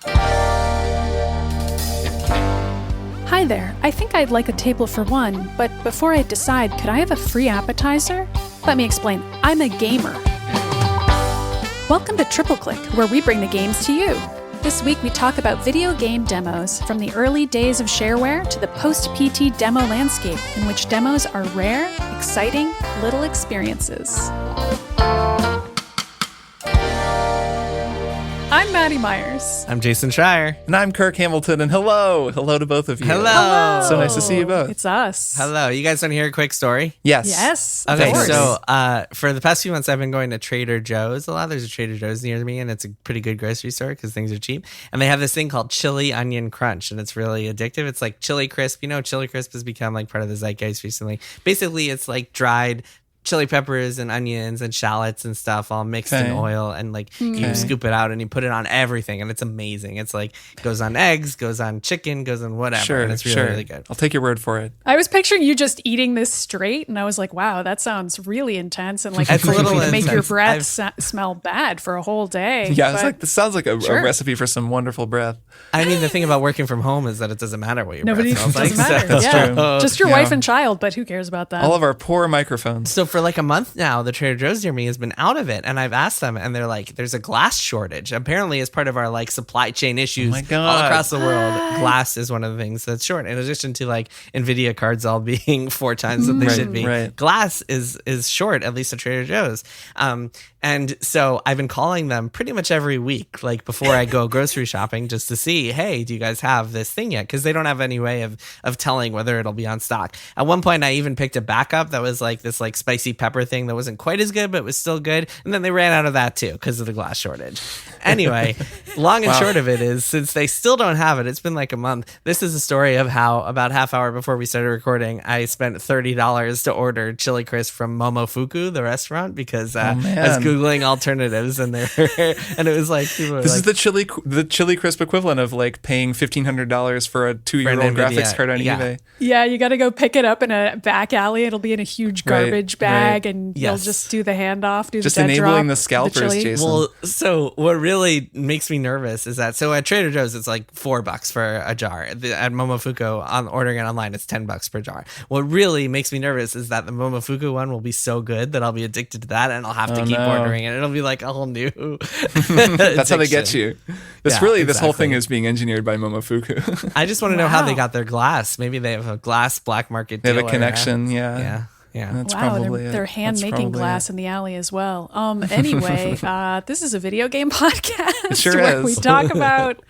Hi there, I think I'd like a table for one, but before I decide, could I have a free appetizer? Let me explain, I'm a gamer. Welcome to Triple Click, where we bring the games to you. This week we talk about video game demos, from the early days of shareware to the post-PT demo landscape, in which demos are rare, exciting, little experiences. I'm Maddy Myers. I'm Jason Schreier. And I'm Kirk Hamilton, and hello to both of you. Hello. So nice to see you both. It's us. Hello. You guys want to hear a quick story? Yes. Yes. Okay, of course. so for the past few months, I've been going to Trader Joe's a lot. There's a Trader Joe's near me, and it's a pretty good grocery store because things are cheap. And they have this thing called Chili Onion Crunch, and it's really addictive. It's like Chili Crisp. You know, Chili Crisp has become like part of the zeitgeist recently. Basically, it's like dried chili peppers and onions and shallots and stuff all mixed in oil, and like you scoop it out and you put it on everything, and it's amazing. It's like goes on eggs, goes on chicken, goes on whatever, and it's really good. I'll take your word for it. I was picturing you just eating this straight, and I was like, wow, that sounds really intense, and like It's a little to make your intense. breath smell bad for a whole day. Yeah, but it's like this sounds like a recipe for some wonderful breath. I mean, the thing about working from home is that it doesn't matter what your nobody breath smells doesn't like. matter. That's yeah. true. Just your Yeah. wife and child, but who cares about that? All of our poor microphones. So for like a month now, the Trader Joe's near me has been out of it, and I've asked them, and they're like, "There's a glass shortage." Apparently, as part of our like supply chain issues my God. all across the world, glass is one of the things that's short. In addition to like Nvidia cards all being 4 times what they should be, right. glass is short, at least at Trader Joe's. And so I've been calling them pretty much every week, like before I go grocery shopping, just to see, hey, do you guys have this thing yet? Because they don't have any way of telling whether it'll be on stock. At one point, I even picked a backup that was like this like spicy pepper thing that wasn't quite as good, but was still good. And then they ran out of that too because of the glass shortage. Anyway, long and short of it is, since they still don't have it, it's been like a month. This is a story of how about half hour before we started recording, I spent $30 to order chili crisp from Momofuku, the restaurant, because I was Googling alternatives, and and it was like This is the chili crisp equivalent of like paying $1,500 for a 2-year-old graphics card on eBay. Yeah, you got to go pick it up in a back alley. It'll be in a huge garbage bag, and you'll just do the handoff, do just the dead enabling drop, the scalpers, Jason. Well, so what really makes me nervous is that at Trader Joe's it's like $4 for a jar. At Momofuku, on ordering it online, it's $10 per jar. What really makes me nervous is that the Momofuku one will be so good that I'll be addicted to that, and I'll have to keep ordering it. It'll be like a whole new. That's how they get you. This whole thing exactly. is being engineered by Momofuku. I just want to know how they got their glass. Maybe they have a glass black market They deal. have a connection. Yeah. That's wow, probably they're it. hand That's making probably glass it. in the alley as well. Anyway, this is a video game podcast It sure where is. we talk about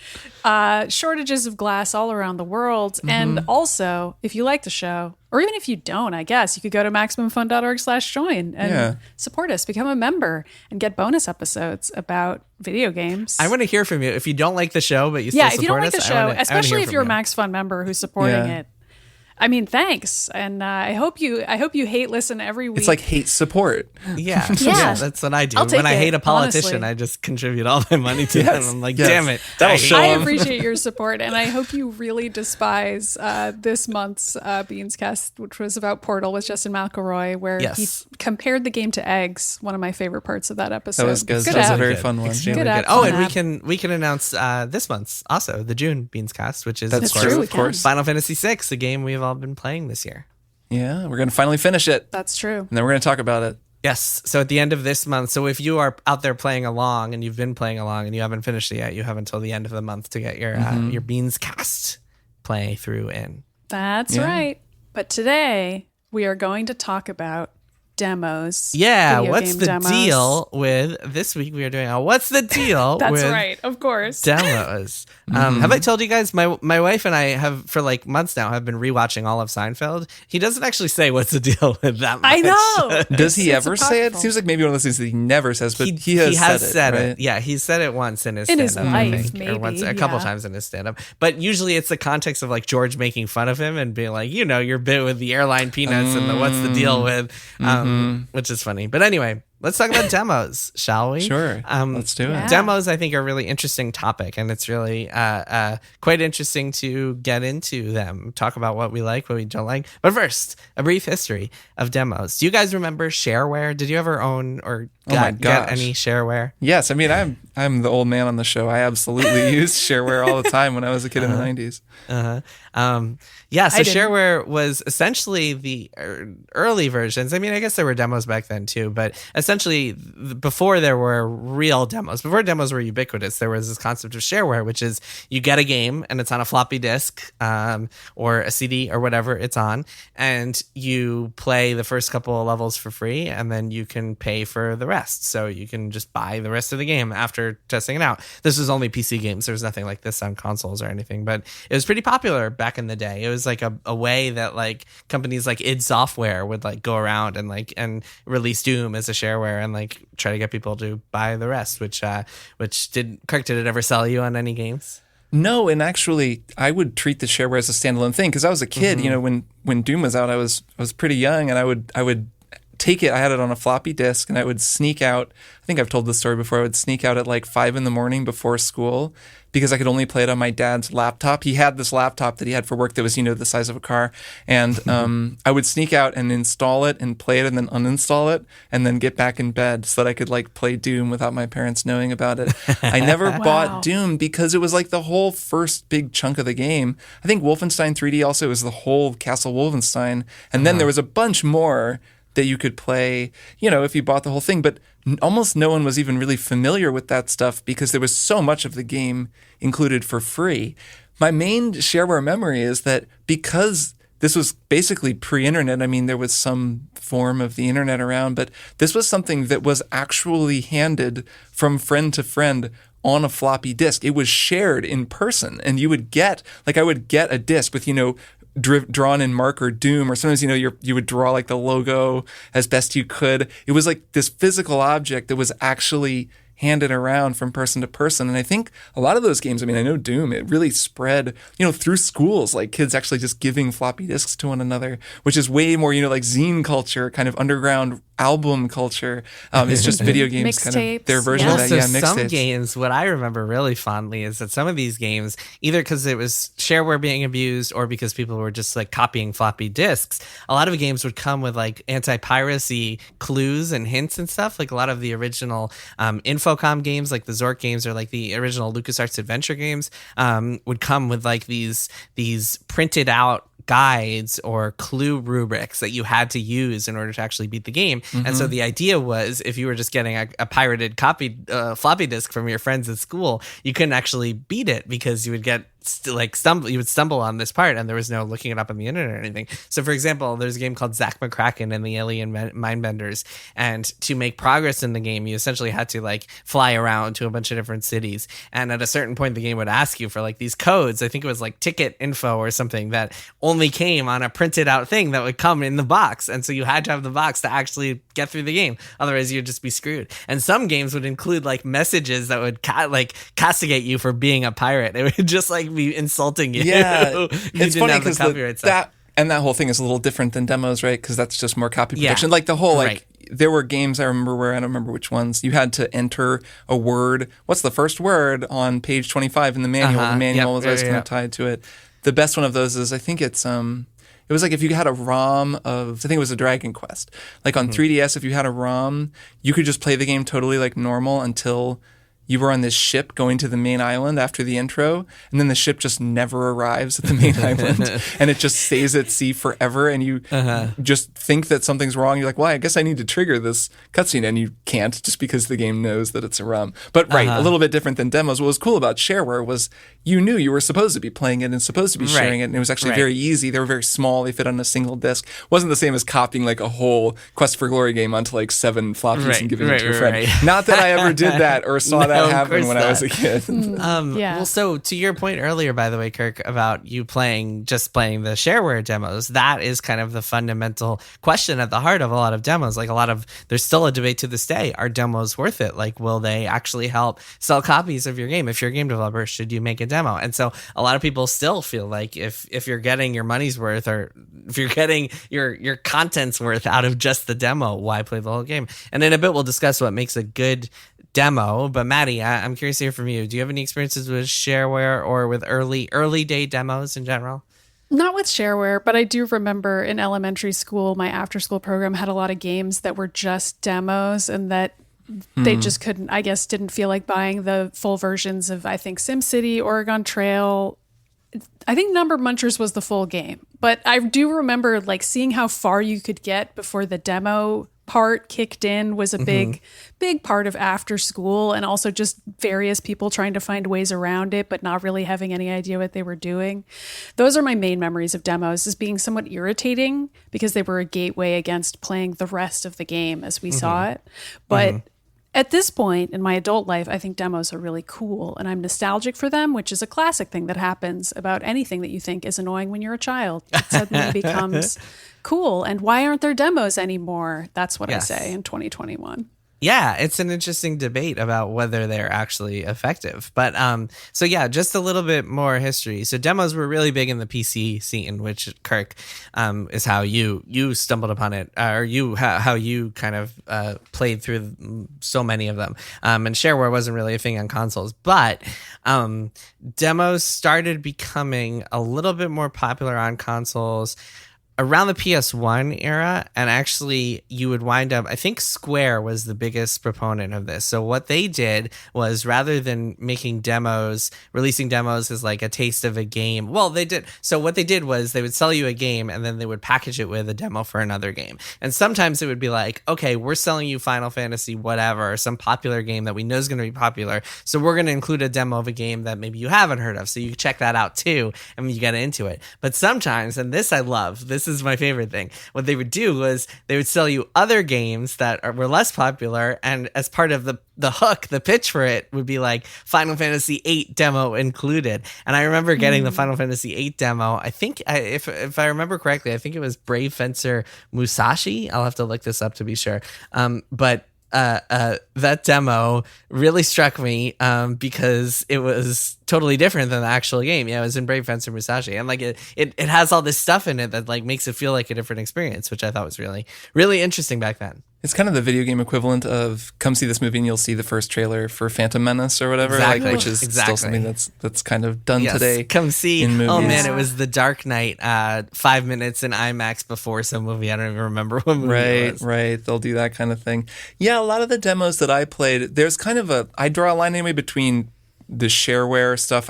shortages of glass all around the world. And also, if you like the show, or even if you don't, I guess, you could go to MaximumFun.org/join and support us, become a member, and get bonus episodes about video games. I want to hear from you. If you don't like the show, but you still if support you don't like us, the I show, wanna especially hear if from you're a you. Max Fun member who's supporting it. I mean, thanks, and I hope you hate listen every week. It's like hate support. Yeah, Yeah. that's what I do. I'll take When I it, hate a politician, honestly. I just contribute all my money to them. I'm like, damn it. That'll show I 'em. appreciate your support, and I hope you really despise this month's Beans Cast, which was about Portal with Justin McElroy, where he compared the game to eggs. One of my favorite parts of that episode. That was good. Good That was a app. very fun one. Extremely Good good. app, Oh, fun and app. we can announce this month's also the June Beans Cast, which is That's of course, true, we of can. course. Final Fantasy VI, a game we've all been playing this year. Yeah, we're going to finally finish it. That's true. And then we're going to talk about it. Yes. So at the end of this month, so if you are out there playing along and you've been playing along and you haven't finished it yet, you have until the end of the month to get your Beans Cast play through in. That's right. But today we are going to talk about demos. Yeah, video what's game the demos. deal with this week? We are doing a what's the deal That's with right, of course. demos. Have I told you guys? My wife and I have for like months now have been rewatching all of Seinfeld. He doesn't actually say what's the deal with that much. I know. Does he It's ever say it? apocryphal. Seems like maybe one of those things that he never says, but he has said it. it. Right? Yeah, he said it once in his In his stand-up, I life, think, or once, maybe, a couple yeah. times in his stand-up. But usually it's the context of like George making fun of him and being like, your bit with the airline peanuts and the what's the deal with, which is funny. But anyway, let's talk about demos, shall we? Sure. Let's do it. Yeah. Demos, I think, are a really interesting topic, and it's really quite interesting to get into them, talk about what we like, what we don't like. But first, a brief history of demos. Do you guys remember shareware? Did you ever own or gosh. any shareware? Yes, I mean I'm the old man on the show. I absolutely used shareware all the time when I was a kid in the 90s. So shareware was essentially the early versions. I mean, I guess there were demos back then too, but essentially before there were real demos, before demos were ubiquitous, there was this concept of shareware, which is you get a game and it's on a floppy disk or a CD or whatever it's on, and you play the first couple of levels for free, and then you can pay for the rest. So you can just buy the rest of the game after testing it out. This was only PC games. There was nothing like this on consoles or anything, but it was pretty popular back in the day. It was like a way that like companies like id Software would like go around and release Doom as a shareware and like try to get people to buy the rest, which did it ever sell you on any games? No, and actually, I would treat the shareware as a standalone thing because I was a kid. You know, when Doom was out, I was pretty young, and I would take it. I had it on a floppy disk, and I would sneak out. I think I've told this story before. I would sneak out at like 5 a.m. before school because I could only play it on my dad's laptop. He had this laptop that he had for work that was, the size of a car. And I would sneak out and install it and play it and then uninstall it and then get back in bed so that I could like play Doom without my parents knowing about it. I never bought Doom because it was like the whole first big chunk of the game. I think Wolfenstein 3D also was the whole Castle Wolfenstein. And then there was a bunch more that you could play, if you bought the whole thing. But almost no one was even really familiar with that stuff because there was so much of the game included for free. My main shareware memory is that because this was basically pre-internet, I mean, there was some form of the internet around, but this was something that was actually handed from friend to friend on a floppy disk. It was shared in person, and you would get, I would get a disk with, drawn in marker Doom, or sometimes you would draw like the logo as best you could. It was like this physical object that was actually handed around from person to person. And I think a lot of those games, I mean, I know Doom, it really spread, through schools, like kids actually just giving floppy disks to one another, which is way more, like zine culture, kind of underground album culture. It's just video games, kind of their version of that. Yeah, some games, what I remember really fondly is that some of these games, either because it was shareware being abused or because people were just like copying floppy disks, a lot of the games would come with like anti-piracy clues and hints and stuff. Like a lot of the original Infocom games, like the Zork games or like the original LucasArts adventure games, would come with like these printed out guides or clue rubrics that you had to use in order to actually beat the game. And so the idea was if you were just getting a pirated copy floppy disk from your friends at school, you couldn't actually beat it because you would get you would stumble on this part and there was no looking it up on the internet or anything. So for example, there's a game called Zack McCracken and the Alien Mindbenders, and to make progress in the game you essentially had to like fly around to a bunch of different cities, and at a certain point the game would ask you for like these codes. I think it was like ticket info or something that only came on a printed out thing that would come in the box, and so you had to have the box to actually get through the game, otherwise you'd just be screwed. And some games would include like messages that would castigate you for being a pirate. It would just like be insulting you. Yeah, it's funny because that whole thing is a little different than demos, right? Because that's just more copy protection. Like the whole there were games I remember where I don't remember which ones you had to enter a word. What's the first word on page 25 in the manual? The manual was always kind of tied to it. The best one of those is I think it's it was like if you had a ROM of, I think it was a Dragon Quest. Like on 3DS, if you had a ROM, you could just play the game totally like normal until you were on this ship going to the main island after the intro, and then the ship just never arrives at the main island, and it just stays at sea forever, and you just think that something's wrong. You're like, well, I guess I need to trigger this cutscene, and you can't just because the game knows that it's a ROM. But a little bit different than demos. What was cool about shareware was you knew you were supposed to be playing it and supposed to be sharing it, and it was actually very easy. They were very small. They fit on a single disc. It wasn't the same as copying like a whole Quest for Glory game onto like 7 floppies and giving it to a friend. Not that I ever did that or saw that happen when I was a kid. Well, so to your point earlier, by the way, Kirk, about you playing the shareware demos, that is kind of the fundamental question at the heart of a lot of demos. Like there's still a debate to this day. Are demos worth it? Like, will they actually help sell copies of your game? If you're a game developer, should you make a demo? And so a lot of people still feel like if you're getting your money's worth, or if you're getting your content's worth out of just the demo, why play the whole game? And in a bit, we'll discuss what makes a good demo. But Maddy, I'm curious to hear from you. Do you have any experiences with shareware or with early day demos in general? Not with shareware, but I do remember in elementary school, my after school program had a lot of games that were just demos and that they just couldn't, I guess, didn't feel like buying the full versions of, I think, SimCity, Oregon Trail. I think Number Munchers was the full game. But I do remember like seeing how far you could get before the demo part kicked in was a big part of after school, and also just various people trying to find ways around it but not really having any idea what they were doing. Those are my main memories of demos, as being somewhat irritating because they were a gateway against playing the rest of the game as we saw it. But at this point in my adult life, I think demos are really cool, and I'm nostalgic for them, which is a classic thing that happens about anything that you think is annoying when you're a child. It suddenly becomes cool. And why aren't there demos anymore? That's what I say in 2021. Yeah, it's an interesting debate about whether they're actually effective. But so yeah, just a little bit more history. So demos were really big in the PC scene, which, Kirk, is how you stumbled upon it, or how you kind of played through so many of them. And shareware wasn't really a thing on consoles, but demos started becoming a little bit more popular on consoles around the PS1 era, and actually you would wind up, I think Square was the biggest proponent of this. So what they did was, rather than making demos, releasing demos as like a taste of a game, well, they did. So what they did was they would sell you a game and then they would package it with a demo for another game. And sometimes it would be like, okay, we're selling you Final Fantasy whatever, or some popular game that we know is going to be popular, so we're going to include a demo of a game that maybe you haven't heard of, so you check that out too, and you get into it. But sometimes, and this I love, this is my favorite thing, what they would do was they would sell you other games that were less popular, and as part of the hook, the pitch for it would be like Final Fantasy VIII demo included. And I remember getting the Final Fantasy VIII demo. I think, if I remember correctly, I think it was Brave Fencer Musashi. I'll have to look this up to be sure. But that demo really struck me because it was totally different than the actual game. Yeah, it was in Brave Fencer Musashi, and like it has all this stuff in it that like makes it feel like a different experience, which I thought was really, really interesting back then. It's kind of the video game equivalent of come see this movie and you'll see the first trailer for Phantom Menace or whatever, exactly. Which is still something that's kind of done today. Come see. In movies. Oh man, it was The Dark Knight, 5 minutes in IMAX before some movie. I don't even remember what movie it was. Right. They'll do that kind of thing. Yeah, a lot of the demos that I played, there's kind of I draw a line anyway between the shareware stuff.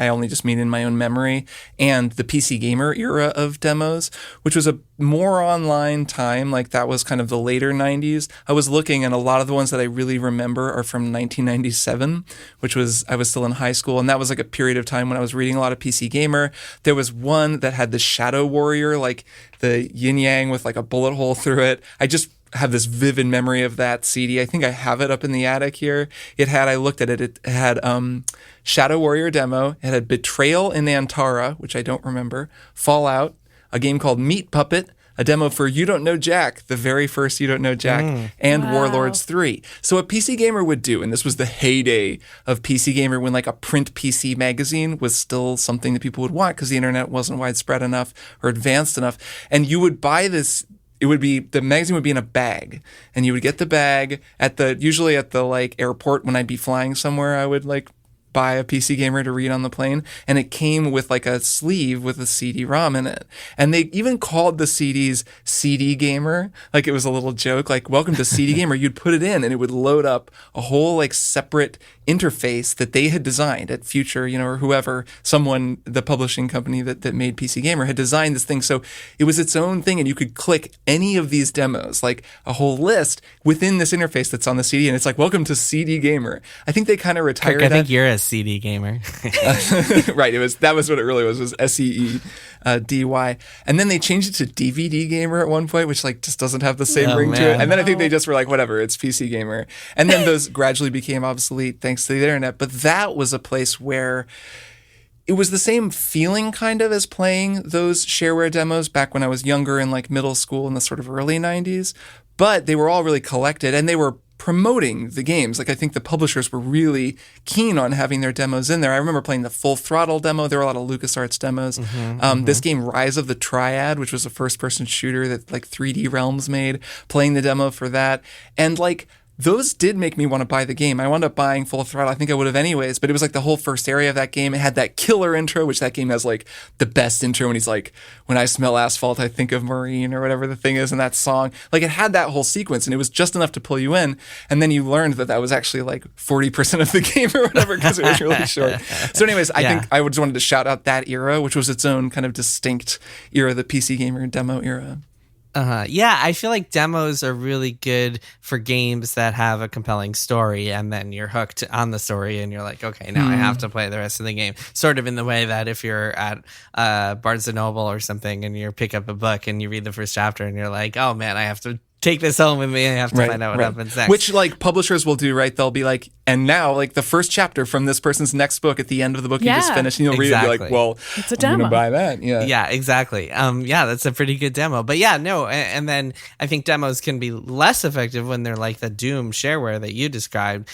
I only just mean in my own memory, and the PC Gamer era of demos, which was a more online time. Like that was kind of the later 90s. I was looking, and a lot of the ones that I really remember are from 1997, which was, I was still in high school. And that was like a period of time when I was reading a lot of PC Gamer. There was one that had the Shadow Warrior, like the yin yang with like a bullet hole through it. I just have this vivid memory of that CD. I think I have it up in the attic here. I looked at it. It had Shadow Warrior demo. It had Betrayal in Antara, which I don't remember. Fallout, a game called Meat Puppet, a demo for You Don't Know Jack, the very first You Don't Know Jack, and Warlords 3. So what PC Gamer would do, and this was the heyday of PC Gamer when like a print PC magazine was still something that people would want because the internet wasn't widespread enough or advanced enough. And you would buy this. The magazine would be in a bag, and you would get the bag usually at the like airport when I'd be flying somewhere. I would like buy a PC Gamer to read on the plane, and it came with like a sleeve with a CD-ROM in it. And they even called the CDs CD Gamer, like it was a little joke, like welcome to CD Gamer. You'd put it in and it would load up a whole like separate interface that they had designed at Future, or whoever, the publishing company that made PC Gamer had designed this thing. So it was its own thing, and you could click any of these demos, like a whole list within this interface that's on the CD, and it's like, welcome to CD Gamer. I think they kind of retired Kirk, I think you're a CD gamer. Right. That was what it really was SEEDY. And then they changed it to DVD Gamer at one point, which like just doesn't have the same ring to it. And then I think they just were like, whatever, it's PC Gamer. And then those gradually became obsolete thanks to the internet. But that was a place where it was the same feeling kind of as playing those shareware demos back when I was younger in like middle school in the sort of early 90s. But they were all really collected, and they were promoting the games. Like I think the publishers were really keen on having their demos in there. I remember playing the Full Throttle demo. There were a lot of LucasArts demos. This game, Rise of the Triad, which was a first-person shooter that like 3D Realms made, playing the demo for that. And like those did make me want to buy the game. I wound up buying Full Throttle. I think I would have anyways, but it was like the whole first area of that game. It had that killer intro, which that game has like the best intro when he's like, when I smell asphalt, I think of Marine or whatever the thing is in that song. Like it had that whole sequence and it was just enough to pull you in. And then you learned that was actually like 40% of the game or whatever because it was really short. So anyways, I think I just wanted to shout out that era, which was its own kind of distinct era, the PC gamer demo era. Yeah, I feel like demos are really good for games that have a compelling story, and then you're hooked on the story, and you're like, okay, now I have to play the rest of the game. Sort of in the way that if you're at Barnes & Noble or something, and you pick up a book and you read the first chapter, and you're like, oh man, I have to take this home with me. I have to find out what happens next. Which like publishers will do, right? They'll be like, and now like the first chapter from this person's next book at the end of the book you just finished, and you'll read it and be like, well, it's a demo. I'm going to buy that. Yeah, exactly. That's a pretty good demo. But yeah, no. And then I think demos can be less effective when they're like the Doom shareware that you described.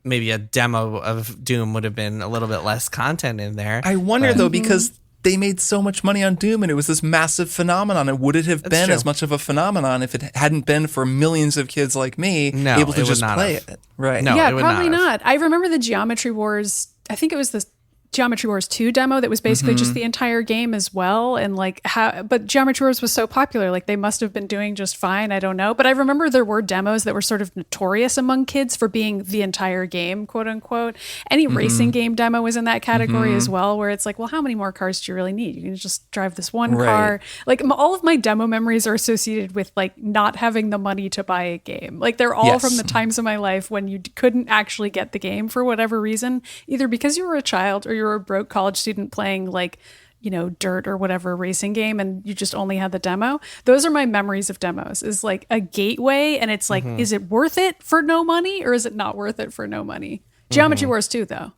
Maybe a demo of Doom would have been a little bit less content in there. I wonder though, because they made so much money on Doom and it was this massive phenomenon. And would it have been as much of a phenomenon if it hadn't been for millions of kids like me able to just play it? Right. No, yeah, probably not. I remember the Geometry Wars, I think it was the Geometry Wars 2 demo that was basically just the entire game as well. And like but Geometry Wars was so popular, like they must have been doing just fine. I don't know. But I remember there were demos that were sort of notorious among kids for being the entire game, quote unquote. Any racing game demo was in that category as well, where it's like, well, how many more cars do you really need? You can just drive this one car. Like all of my demo memories are associated with like not having the money to buy a game. Like they're all from the times of my life when you couldn't actually get the game for whatever reason, either because you were a child or you're a broke college student playing like, you know, dirt or whatever racing game and you just only had the demo. Those are my memories of demos, is like a gateway. And it's like, is it worth it for no money or is it not worth it for no money? Geometry Wars 2 though.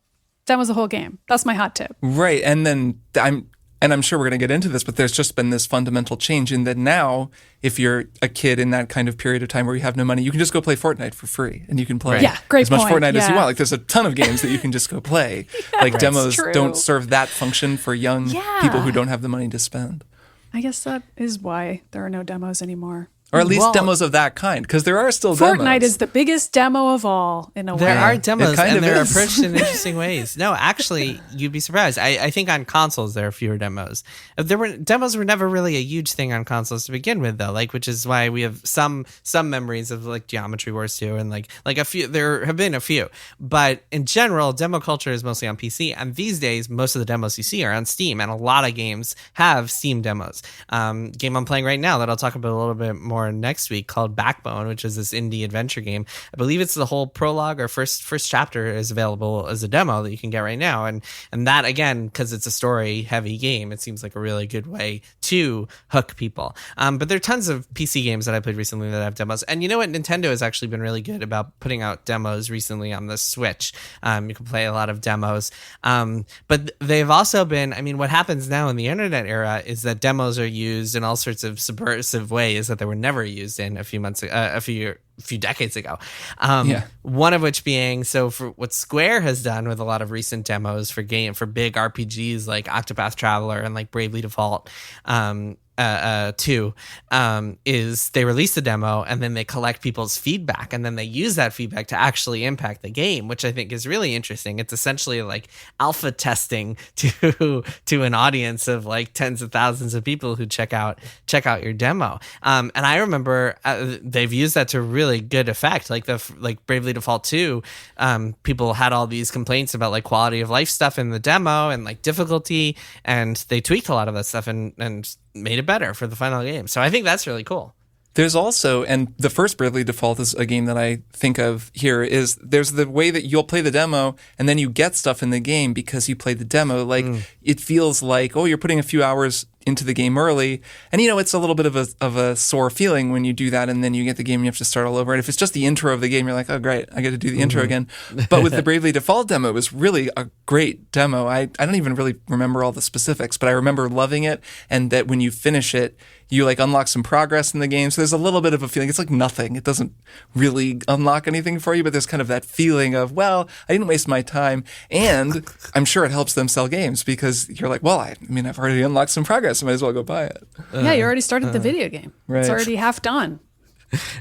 That was the whole game. That's my hot tip. Right. And then I'm sure we're going to get into this, but there's just been this fundamental change in that now, if you're a kid in that kind of period of time where you have no money, you can just go play Fortnite for free and you can play as much Fortnite as you want. Like there's a ton of games that you can just go play. Like demos don't serve that function for young people who don't have the money to spend. I guess that is why there are no demos anymore. Or at least demos of that kind, because there are still demos. Fortnite is the biggest demo of all, in a way. There are demos, and they're approached in interesting ways. No, actually, you'd be surprised. I think on consoles there are fewer demos. Demos were never really a huge thing on consoles to begin with, though. Like, which is why we have some memories of like Geometry Wars 2 and like a few. There have been a few, but in general, demo culture is mostly on PC. And these days, most of the demos you see are on Steam, and a lot of games have Steam demos. Game I'm playing right now that I'll talk about a little bit more next week called Backbone, which is this indie adventure game. I believe it's the whole prologue or first chapter is available as a demo that you can get right now, and that again, because it's a story heavy game, it seems like a really good way to hook people. But there are tons of PC games that I played recently that have demos, and you know what, Nintendo has actually been really good about putting out demos recently on the Switch. You can play a lot of demos, but they've also been, I mean, what happens now in the internet era is that demos are used in all sorts of subversive ways that they were never used in a few decades ago. One of which being, so for what Square has done with a lot of recent demos for big RPGs like Octopath Traveler and like Bravely Default 2, is they release the demo and then they collect people's feedback and then they use that feedback to actually impact the game, which I think is really interesting. It's essentially like alpha testing to an audience of like tens of thousands of people who check out your demo. And I remember they've used that to really good effect. Like Bravely Default 2, people had all these complaints about like quality of life stuff in the demo and like difficulty, and they tweaked a lot of that stuff and made it better for the final game. So I think that's really cool. There's also, and the first Bravely Default is a game that I think of here, is there's the way that you'll play the demo and then you get stuff in the game because you played the demo. Like it feels like, oh, you're putting a few hours into the game early. And, you know, it's a little bit of a sore feeling when you do that and then you get the game and you have to start all over. And if it's just the intro of the game, you're like, oh, great, I get to do the intro again. But with the Bravely Default demo, it was really a great demo. I don't even really remember all the specifics, but I remember loving it. And that when you finish it, you like unlock some progress in the game. So there's a little bit of a feeling. It's like nothing. It doesn't really unlock anything for you, but there's kind of that feeling of, well, I didn't waste my time. And I'm sure it helps them sell games because you're like, well, I mean, I've already unlocked some progress. I might as well go buy it. Yeah, you already started the video game. Right. It's already half done.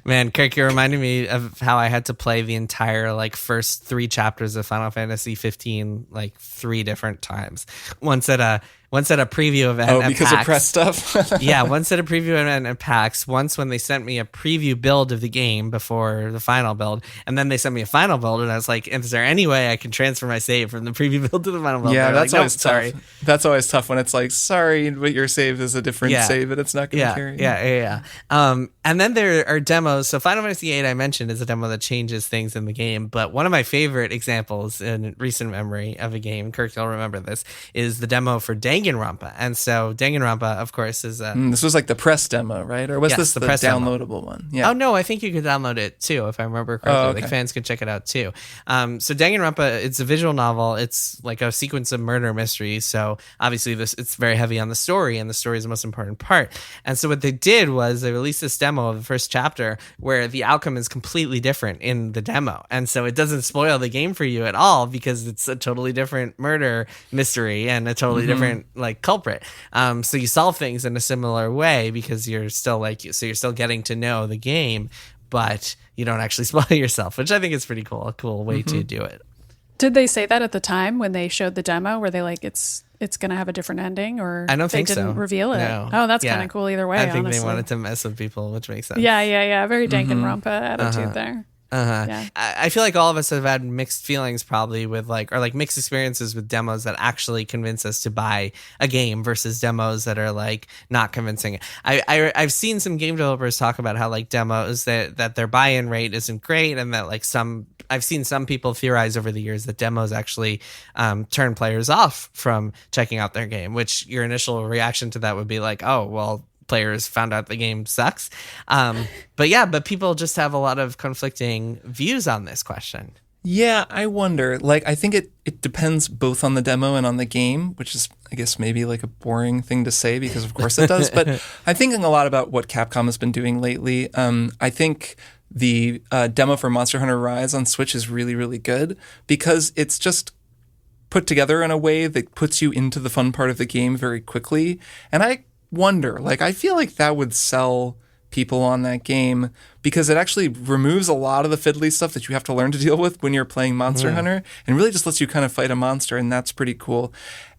Man, Kirk, you reminded me of how I had to play the entire first 3 chapters of Final Fantasy 15 3 different times. Once at a preview event. Oh, because PAX. of press stuff? Yeah, once at a preview event at PAX, once when they sent me a preview build of the game before the final build, and then they sent me a final build, and I was like, is there any way I can transfer my save from the preview build to the final build? Yeah, that's always tough. Sorry. That's always tough when it's sorry, but your save is a different save, and it's not going to carry. Yeah. And then there are demos. So Final Fantasy VIII, I mentioned, is a demo that changes things in the game, but one of my favorite examples in recent memory of a game, Kirk, you'll remember this, is the demo for Danganronpa. And so Danganronpa, of course, is this was the press demo, right? Or was this the press downloadable one? Yeah. Oh no, I think you could download it too, if I remember correctly. Oh, okay. Fans could check it out too. So Danganronpa, it's a visual novel. It's a sequence of murder mysteries. So obviously it's very heavy on the story, and the story is the most important part. And so what they did was they released this demo of the first chapter where the outcome is completely different in the demo, and so it doesn't spoil the game for you at all because it's a totally different murder mystery and a totally different culprit. So you solve things in a similar way because you're still you're still getting to know the game, but you don't actually spoil yourself, which I think is pretty cool. A cool way to do it. Did they say that at the time when they showed the demo? Were they it's going to have a different ending, or I don't think they didn't so. reveal it? No. Oh, that's kind of cool either way. I think honestly. they wanted to mess with people, which makes sense. Yeah. Very Danganronpa attitude there. Yeah. I feel like all of us have had mixed feelings probably with mixed experiences with demos that actually convince us to buy a game versus demos that are not convincing. I've seen some game developers talk about how demos that their buy-in rate isn't great, and that I've seen some people theorize over the years that demos actually turn players off from checking out their game, which your initial reaction to that would be oh, well, players found out the game sucks. But people just have a lot of conflicting views on this question. Yeah, I wonder. I think it depends both on the demo and on the game, which is, I guess, maybe a boring thing to say because, of course, it does. But I'm thinking a lot about what Capcom has been doing lately. I think the demo for Monster Hunter Rise on Switch is really, really good because it's just put together in a way that puts you into the fun part of the game very quickly. And I wonder, I feel like that would sell people on that game because it actually removes a lot of the fiddly stuff that you have to learn to deal with when you're playing Monster Hunter, and really just lets you kind of fight a monster, and that's pretty cool.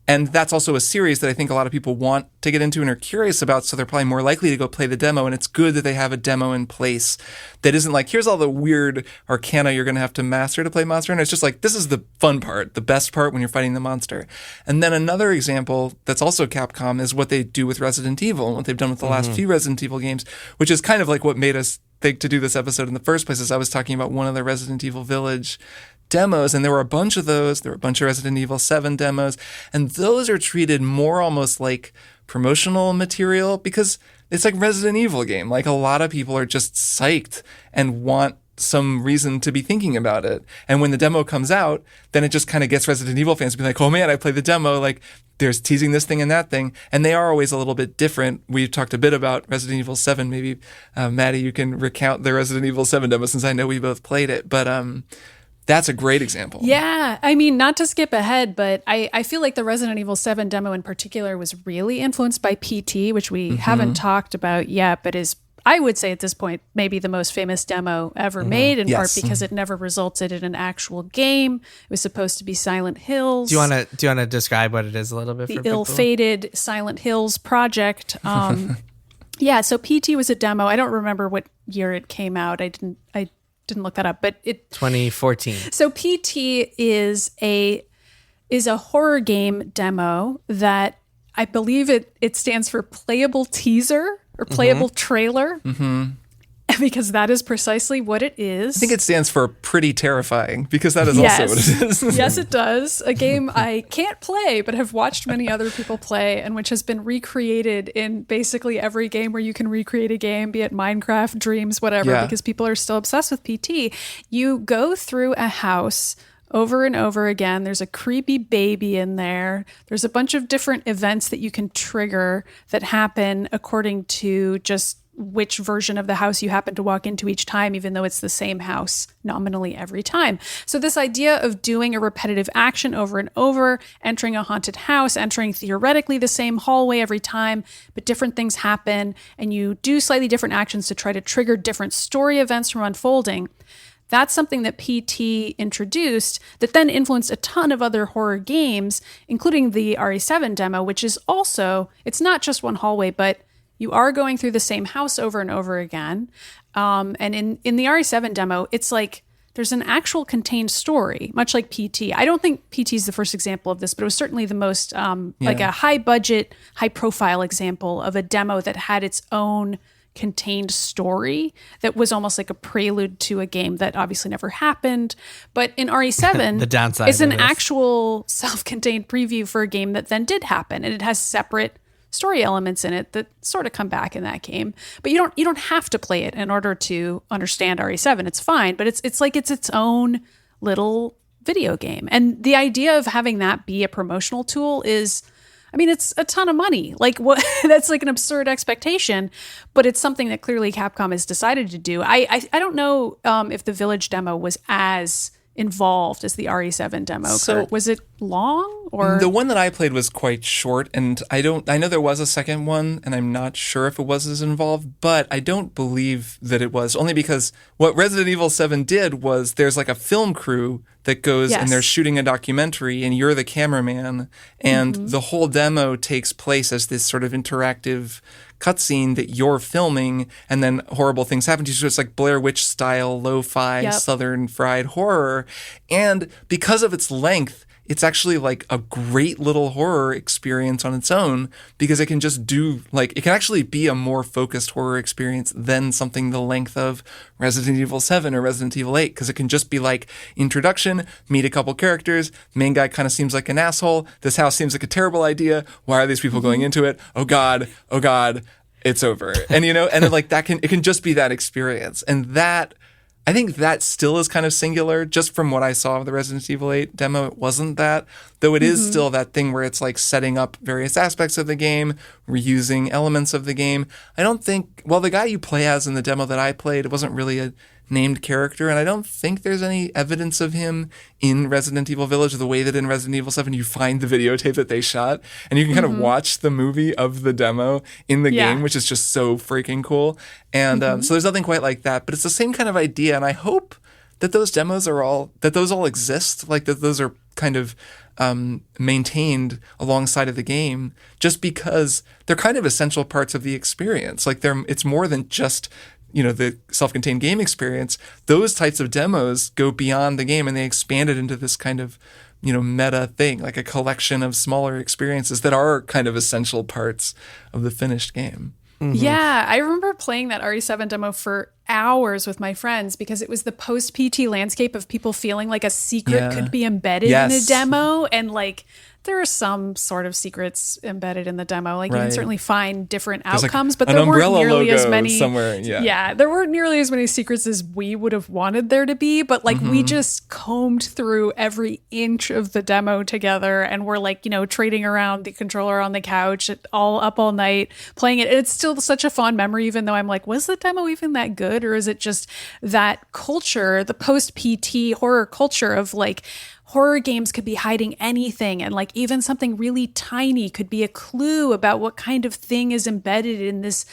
And that's also a series that I think a lot of people want to get into and are curious about, so they're probably more likely to go play the demo, and it's good that they have a demo in place that isn't here's all the weird arcana you're going to have to master to play Monster Hunter. It's just this is the fun part, the best part when you're fighting the monster. And then another example that's also Capcom is what they do with Resident Evil and what they've done with the last few Resident Evil games, which is kind of what made us think to do this episode in the first place. Is I was talking about one of the Resident Evil Village demos, and there were a bunch of those. There were a bunch of Resident Evil 7 demos, and those are treated more almost like promotional material because it's like Resident Evil game. A lot of people are just psyched and want some reason to be thinking about it. And when the demo comes out, then it just kind of gets Resident Evil fans to be oh man, I played the demo. There's teasing this thing and that thing. And they are always a little bit different. We've talked a bit about Resident Evil 7. Maybe, Maddy, you can recount the Resident Evil 7 demo since I know we both played it. But that's a great example. Yeah. I mean, not to skip ahead, but I feel like the Resident Evil 7 demo in particular was really influenced by PT, which we haven't talked about yet, but is, I would say at this point, maybe the most famous demo ever made, in part because it never resulted in an actual game. It was supposed to be Silent Hills. Do you want to describe what it is a little bit? The ill-fated Silent Hills project. Yeah, so PT was a demo. I don't remember what year it came out. I didn't look that up, but it 2014. So PT is a horror game demo that I believe it stands for playable teaser or playable trailer, because that is precisely what it is. I think it stands for pretty terrifying because that is also what it is. Yes, it does. A game I can't play, but have watched many other people play, and which has been recreated in basically every game where you can recreate a game, be it Minecraft, Dreams, whatever, because people are still obsessed with PT. You go through a house over and over again. There's a creepy baby in there. There's a bunch of different events that you can trigger that happen according to just which version of the house you happen to walk into each time, even though it's the same house nominally every time. So this idea of doing a repetitive action over and over, entering a haunted house, entering theoretically the same hallway every time, but different things happen, and you do slightly different actions to try to trigger different story events from unfolding. That's something that PT introduced that then influenced a ton of other horror games, including the RE7 demo, which is also, it's not just one hallway, but you are going through the same house over and over again. And in the RE7 demo, it's like there's an actual contained story, much like PT. I don't think PT is the first example of this, but it was certainly the most like a high budget, high profile example of a demo that had its own contained story that was almost like a prelude to a game that obviously never happened. But in RE7, the downside it's an actual self-contained preview for a game that then did happen, and it has separate story elements in it that sort of come back in that game. But you don't have to play it in order to understand RE7. It's fine, but it's like it's its own little video game. And the idea of having that be a promotional tool is, I mean, it's a ton of money. Like what? That's like an absurd expectation, but it's something that clearly Capcom has decided to do. I don't know if the Village demo was as involved as the RE7 demo. So was it long, or the one that I played was quite short, and I know there was a second one, and I'm not sure if it was as involved, but I don't believe that it was, only because what Resident Evil 7 did was there's like a film crew that goes and they're shooting a documentary, and you're the cameraman, and the whole demo takes place as this sort of interactive cutscene that you're filming, and then horrible things happen to you. So it's like Blair Witch style, lo-fi, southern fried horror. And because of its length, it's actually like a great little horror experience on its own, because it can just do, like, it can actually be a more focused horror experience than something the length of Resident Evil 7 or Resident Evil 8, because it can just be like introduction, meet a couple characters, main guy kind of seems like an asshole, this house seems like a terrible idea, why are these people going into it, oh god, it's over. And and then like it can just be that experience. And that, I think that still is kind of singular. Just from what I saw of the Resident Evil 8 demo, it wasn't that. Though it is still that thing where it's like setting up various aspects of the game, reusing elements of the game. I don't think, well, the guy you play as in the demo that I played, it wasn't really a named character, and I don't think there's any evidence of him in Resident Evil Village the way that in Resident Evil 7 you find the videotape that they shot, and you can kind of watch the movie of the demo in the game, which is just so freaking cool. And so there's nothing quite like that, but it's the same kind of idea, and I hope that those demos all exist, like that those are kind of maintained alongside of the game, just because they're kind of essential parts of the experience. Like it's more than just the self-contained game experience. Those types of demos go beyond the game, and they expand it into this kind of, meta thing, like a collection of smaller experiences that are kind of essential parts of the finished game. Yeah, I remember playing that RE7 demo for hours with my friends because it was the post-PT landscape of people feeling like a secret could be embedded in a demo, and like there are some sort of secrets embedded in the demo. Like you can certainly find different outcomes, but there weren't nearly as many somewhere. There weren't nearly as many secrets as we would have wanted there to be. But like we just combed through every inch of the demo together, and we're like, trading around the controller on the couch, all night playing it. And it's still such a fond memory, even though I'm like, was the demo even that good, or is it just that culture, the post-PT horror culture of like, horror games could be hiding anything, and like even something really tiny could be a clue about what kind of thing is embedded in this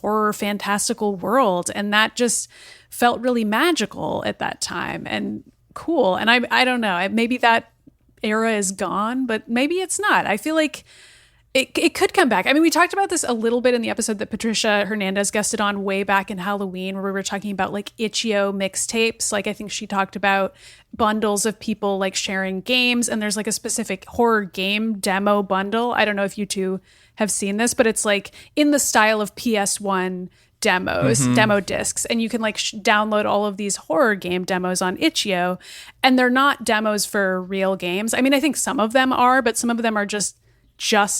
horror fantastical world. And that just felt really magical at that time and cool. And I don't know, maybe that era is gone, but maybe it's not. I feel like it could come back. I mean, we talked about this a little bit in the episode that Patricia Hernandez guested on way back in Halloween, where we were talking about like itch.io mixtapes. Like I think she talked about bundles of people like sharing games, and there's like a specific horror game demo bundle. I don't know if you two have seen this, but it's like in the style of PS1 demos, demo discs, and you can like download all of these horror game demos on itch.io, and they're not demos for real games. I mean, I think some of them are, but some of them are just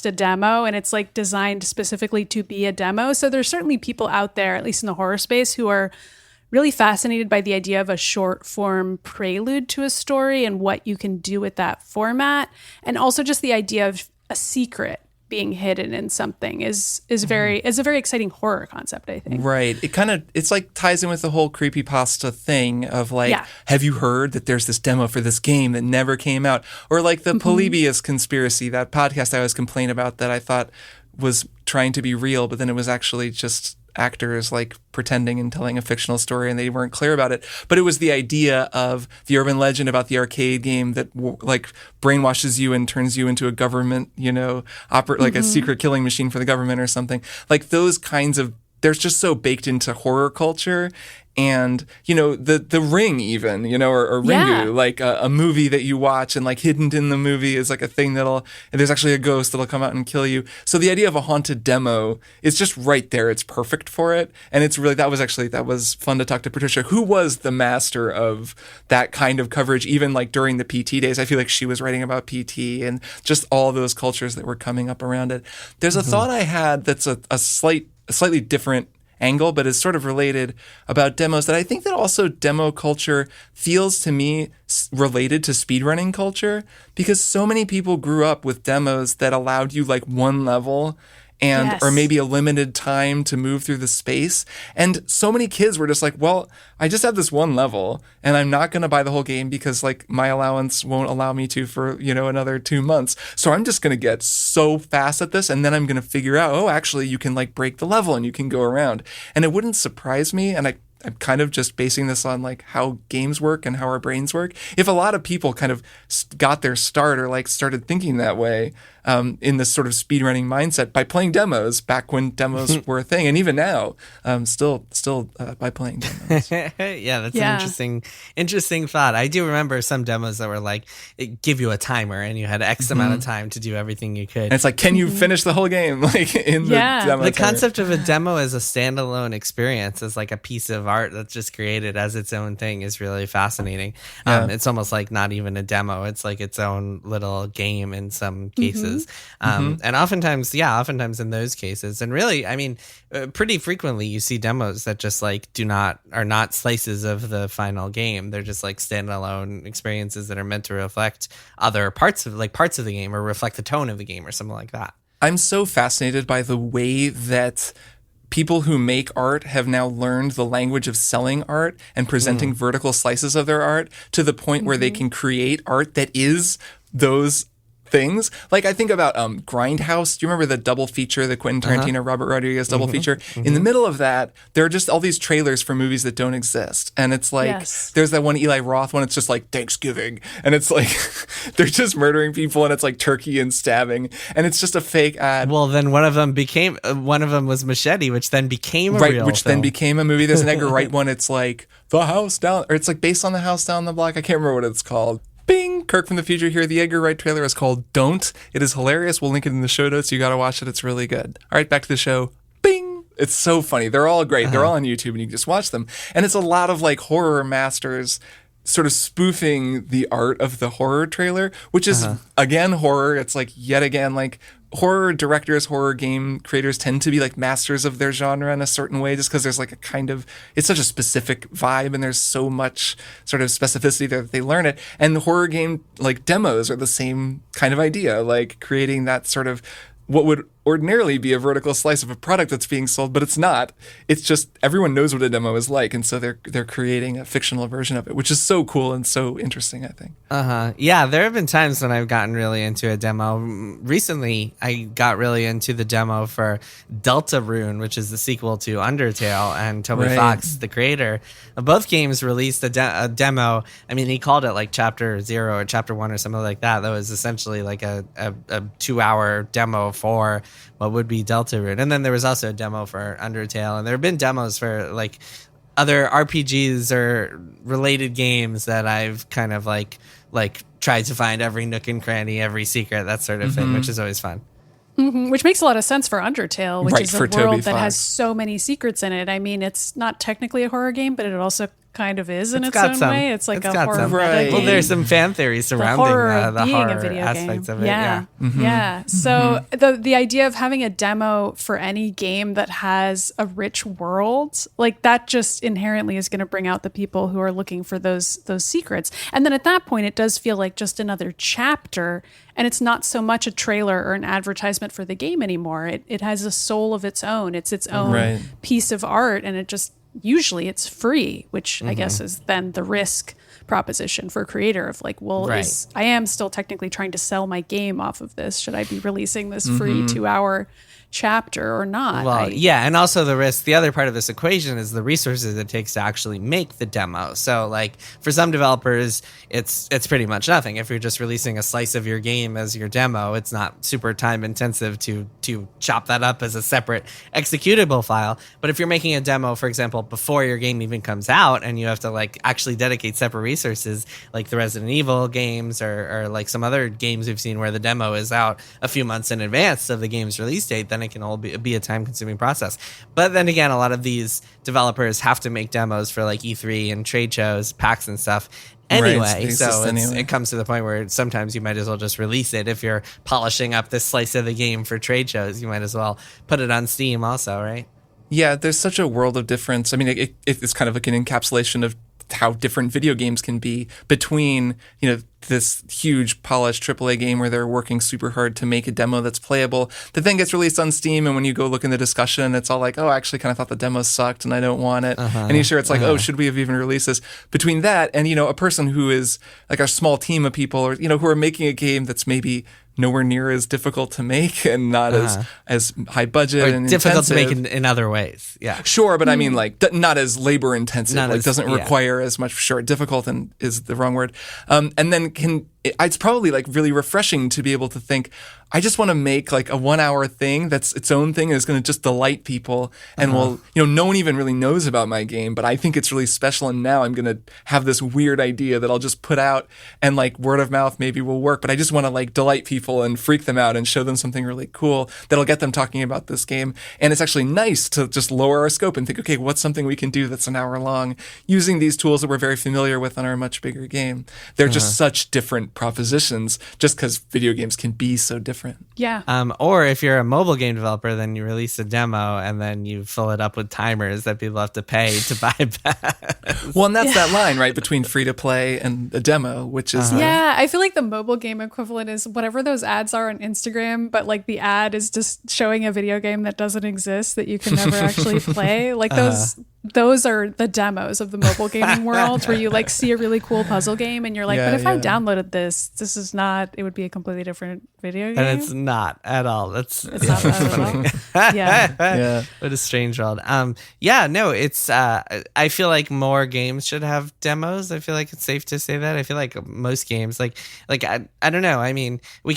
a demo, and it's like designed specifically to be a demo. So there's certainly people out there, at least in the horror space, who are really fascinated by the idea of a short form prelude to a story and what you can do with that format. And also just the idea of a secret being hidden in something is a very exciting horror concept, I think. Right. It's like ties in with the whole creepypasta thing of like, have you heard that there's this demo for this game that never came out? Or like the Polybius conspiracy, that podcast I always complain about that I thought was trying to be real, but then it was actually just actors like pretending and telling a fictional story, and they weren't clear about it. But it was the idea of the urban legend about the arcade game that like brainwashes you and turns you into a government, like a secret killing machine for the government or something. Like those kinds of, they're just so baked into horror culture. And, the Ring even, or Ringu, like a movie that you watch and like hidden in the movie is like a thing there's actually a ghost that'll come out and kill you. So the idea of a haunted demo is just right there. It's perfect for it. And it's really, that was fun to talk to Patricia, who was the master of that kind of coverage, even like during the PT days. I feel like she was writing about PT and just all those cultures that were coming up around it. There's a thought I had that's a slightly different angle, but is sort of related about demos, that I think that also demo culture feels to me related to speedrunning culture, because so many people grew up with demos that allowed you like one level and or maybe a limited time to move through the space. And so many kids were just like, well, I just have this one level and I'm not going to buy the whole game because like my allowance won't allow me to for, another 2 months. So I'm just going to get so fast at this, and then I'm going to figure out, oh, actually you can like break the level and you can go around. And it wouldn't surprise me, and I'm kind of just basing this on like how games work and how our brains work. If a lot of people kind of got their start or like started thinking that way in this sort of speedrunning mindset by playing demos back when demos were a thing, and even now, still by playing demos. Yeah, that's an interesting thought. I do remember some demos that were like, it give you a timer and you had X amount of time to do everything you could. And it's like, can you finish the whole game? Like in the demo. The concept of a demo as a standalone experience, as like a piece of art that's just created as its own thing, is really fascinating. It's almost like not even a demo. It's like its own little game in some cases. And oftentimes in those cases, and really, I mean, pretty frequently you see demos that just like are not slices of the final game. They're just like standalone experiences that are meant to reflect other parts of the game or reflect the tone of the game or something like that. I'm so fascinated by the way that people who make art have now learned the language of selling art and presenting vertical slices of their art to the point where they can create art that is those things. Like I think about Grindhouse. Do you remember the double feature, the Quentin Tarantino, Robert Rodriguez double feature? In the middle of that, there are just all these trailers for movies that don't exist. And it's like, there's that one Eli Roth one, it's just like Thanksgiving. And it's like, they're just murdering people and it's like turkey and stabbing. And it's just a fake ad. Well, then one of them was Machete, which then became a real which film. Then became a movie. There's an Edgar Wright one. It's like The House Down, or it's like based on The House Down the Block. I can't remember what it's called. Bing! Kirk from the future here. The Edgar Wright trailer is called Don't. It is hilarious. We'll link it in the show notes. You got to watch it. It's really good. All right, back to the show. Bing! It's so funny. They're all great. They're all on YouTube and you can just watch them. And it's a lot of like horror masters sort of spoofing the art of the horror trailer, which is again horror. It's like yet again like horror directors, horror game creators tend to be like masters of their genre in a certain way, just because there's like a kind of, it's such a specific vibe and there's so much sort of specificity there that they learn it. And the horror game like demos are the same kind of idea, like creating that sort of what would ordinarily be a vertical slice of a product that's being sold, but it's not. It's just everyone knows what a demo is like, and so they're creating a fictional version of it, which is so cool and so interesting, I think. Yeah, there have been times when I've gotten really into a demo. Recently, I got really into the demo for Deltarune, which is the sequel to Undertale, and Toby Fox, the creator of both games, released a demo. I mean, he called it like Chapter 0 or Chapter 1 or something like that. That was essentially like a 2-hour demo for what would be Deltarune. And then there was also a demo for Undertale, and there have been demos for like other RPGs or related games that I've kind of like tried to find every nook and cranny, every secret, that sort of thing, which is always fun. Which makes a lot of sense for Undertale, which is a for world that has so many secrets in it. I mean, it's not technically a horror game, but it also kind of is in It's its got own some. way. It's like It's a got horror some. meta Right. game. Well, there's some fan theories surrounding horror of the being horror a video aspects game. of it. Yeah. Yeah. So the idea of having a demo for any game that has a rich world, like that just inherently is going to bring out the people who are looking for those secrets. And then at that point, it does feel like just another chapter. And it's not so much a trailer or an advertisement for the game anymore. It has a soul of its own. It's its own piece of art. And it just, usually it's free, which I guess is then the risk proposition for a creator of like, well, I am still technically trying to sell my game off of this. Should I be releasing this free 2-hour chapter or not? Well, yeah, and also the other part of this equation is the resources it takes to actually make the demo. So like for some developers, it's pretty much nothing. If you're just releasing a slice of your game as your demo, it's not super time intensive to chop that up as a separate executable file. But if you're making a demo, for example, before your game even comes out and you have to like actually dedicate separate resources, like the Resident Evil games or like some other games we've seen where the demo is out a few months in advance of the game's release date, then it can all be a time-consuming process. But then again, a lot of these developers have to make demos for like E3 and trade shows, PAX and stuff anyway. So it comes to the point where sometimes you might as well just release it. If you're polishing up this slice of the game for trade shows, you might as well put it on Steam also, right? Yeah, there's such a world of difference. I mean, it's kind of like an encapsulation of how different video games can be between, this huge polished AAA game where they're working super hard to make a demo that's playable that then gets released on Steam, and when you go look in the discussion, it's all like, oh, I actually kind of thought the demo sucked and I don't want it. And you sure it's like, oh, should we have even released this? Between that and, a person who is like a small team of people or, who are making a game that's maybe nowhere near as difficult to make and not as high budget or and difficult intensive. to make in other ways. Yeah, sure, but I mean like not as labor intensive. Doesn't require as much. Sure, difficult and is the wrong word. And then it's probably like really refreshing to be able to think, I just want to make like a 1-hour thing that's its own thing and is going to just delight people. And no one even really knows about my game, but I think it's really special. And now I'm going to have this weird idea that I'll just put out and like word of mouth maybe will work. But I just want to like delight people and freak them out and show them something really cool that'll get them talking about this game. And it's actually nice to just lower our scope and think, okay, what's something we can do that's an hour long using these tools that we're very familiar with on our much bigger game. They're just such different propositions just because video games can be so different. Yeah. Or if you're a mobile game developer, then you release a demo and then you fill it up with timers that people have to pay to bypass. Well, and that's that line, right, between free to play and a demo, which is yeah, I feel like the mobile game equivalent is whatever those ads are on Instagram, but like the ad is just showing a video game that doesn't exist that you can never actually play. Like those are the demos of the mobile gaming world where you like see a really cool puzzle game and you're like, but if I downloaded this is not, it would be a completely different video game. And it's not at all. It's not that at all. Yeah. What a strange world. It's I feel like more games should have demos. I feel like it's safe to say that. I feel like most games like I don't know. I mean, I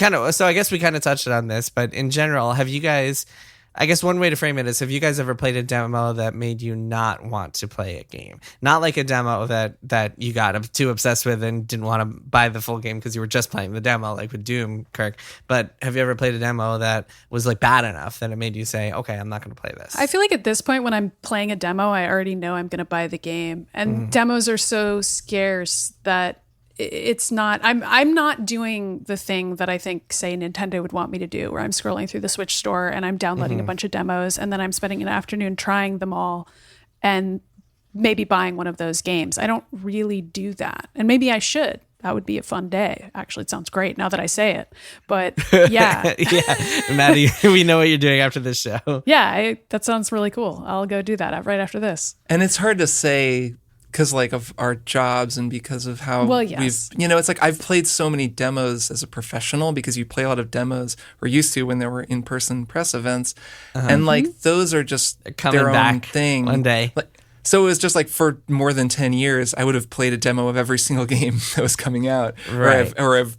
guess we kind of touched on this, but in general, have you guys, I guess one way to frame it is, have you guys ever played a demo that made you not want to play a game? Not like a demo that you got too obsessed with and didn't want to buy the full game because you were just playing the demo, like with Doom, Kirk. But have you ever played a demo that was like bad enough that it made you say, okay, I'm not going to play this? I feel like at this point when I'm playing a demo, I already know I'm going to buy the game. And demos are so scarce that it's not, I'm not doing the thing that I think, say, Nintendo would want me to do, where I'm scrolling through the Switch store and I'm downloading a bunch of demos and then I'm spending an afternoon trying them all and maybe buying one of those games. I don't really do that. And maybe I should. That would be a fun day. Actually, it sounds great now that I say it. But yeah. Maddy, we know what you're doing after this show. Yeah, that sounds really cool. I'll go do that right after this. And it's hard to say because like of our jobs and because of how we've, it's like I've played so many demos as a professional because you play a lot of demos or used to when there were in-person press events. And like those are just their own thing. One day. So it was just like for more than 10 years, I would have played a demo of every single game that was coming out. Right. Or I've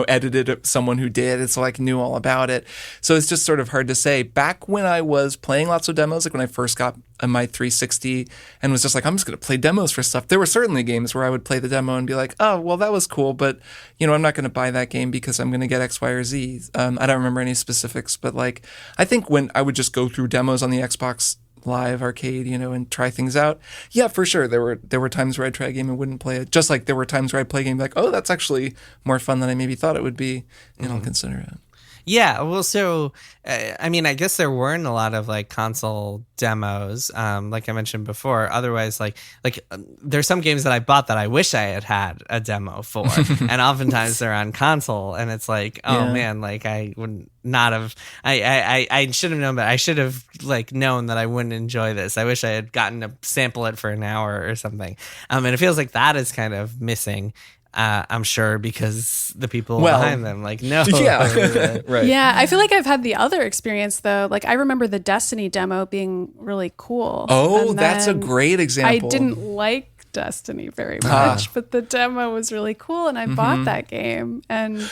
edited someone who did it, so I knew all about it. So it's just sort of hard to say. Back when I was playing lots of demos, like when I first got my 360 and was just like, I'm just going to play demos for stuff. There were certainly games where I would play the demo and be like, oh, well, that was cool, but, I'm not going to buy that game because I'm going to get X, Y, or Z. I don't remember any specifics, but like, I think when I would just go through demos on the Xbox live arcade, and try things out. Yeah, for sure. There were times where I'd try a game and wouldn't play it. Just like there were times where I'd play a game like, oh, that's actually more fun than I maybe thought it would be, and I'll consider it. Yeah, well, so I mean, I guess there weren't a lot of like console demos, like I mentioned before. Otherwise, like there's some games that I bought that I wish I had a demo for, and oftentimes they're on console, and it's like, oh man, like I would not have. I should have known, but I should have like known that I wouldn't enjoy this. I wish I had gotten to sample it for an hour or something, and it feels like that is kind of missing. I'm sure because the people behind them like no. Yeah. Right. Yeah, I feel like I've had the other experience though. Like I remember the Destiny demo being really cool. Oh, that's a great example. I didn't like Destiny very much, but the demo was really cool and I bought that game and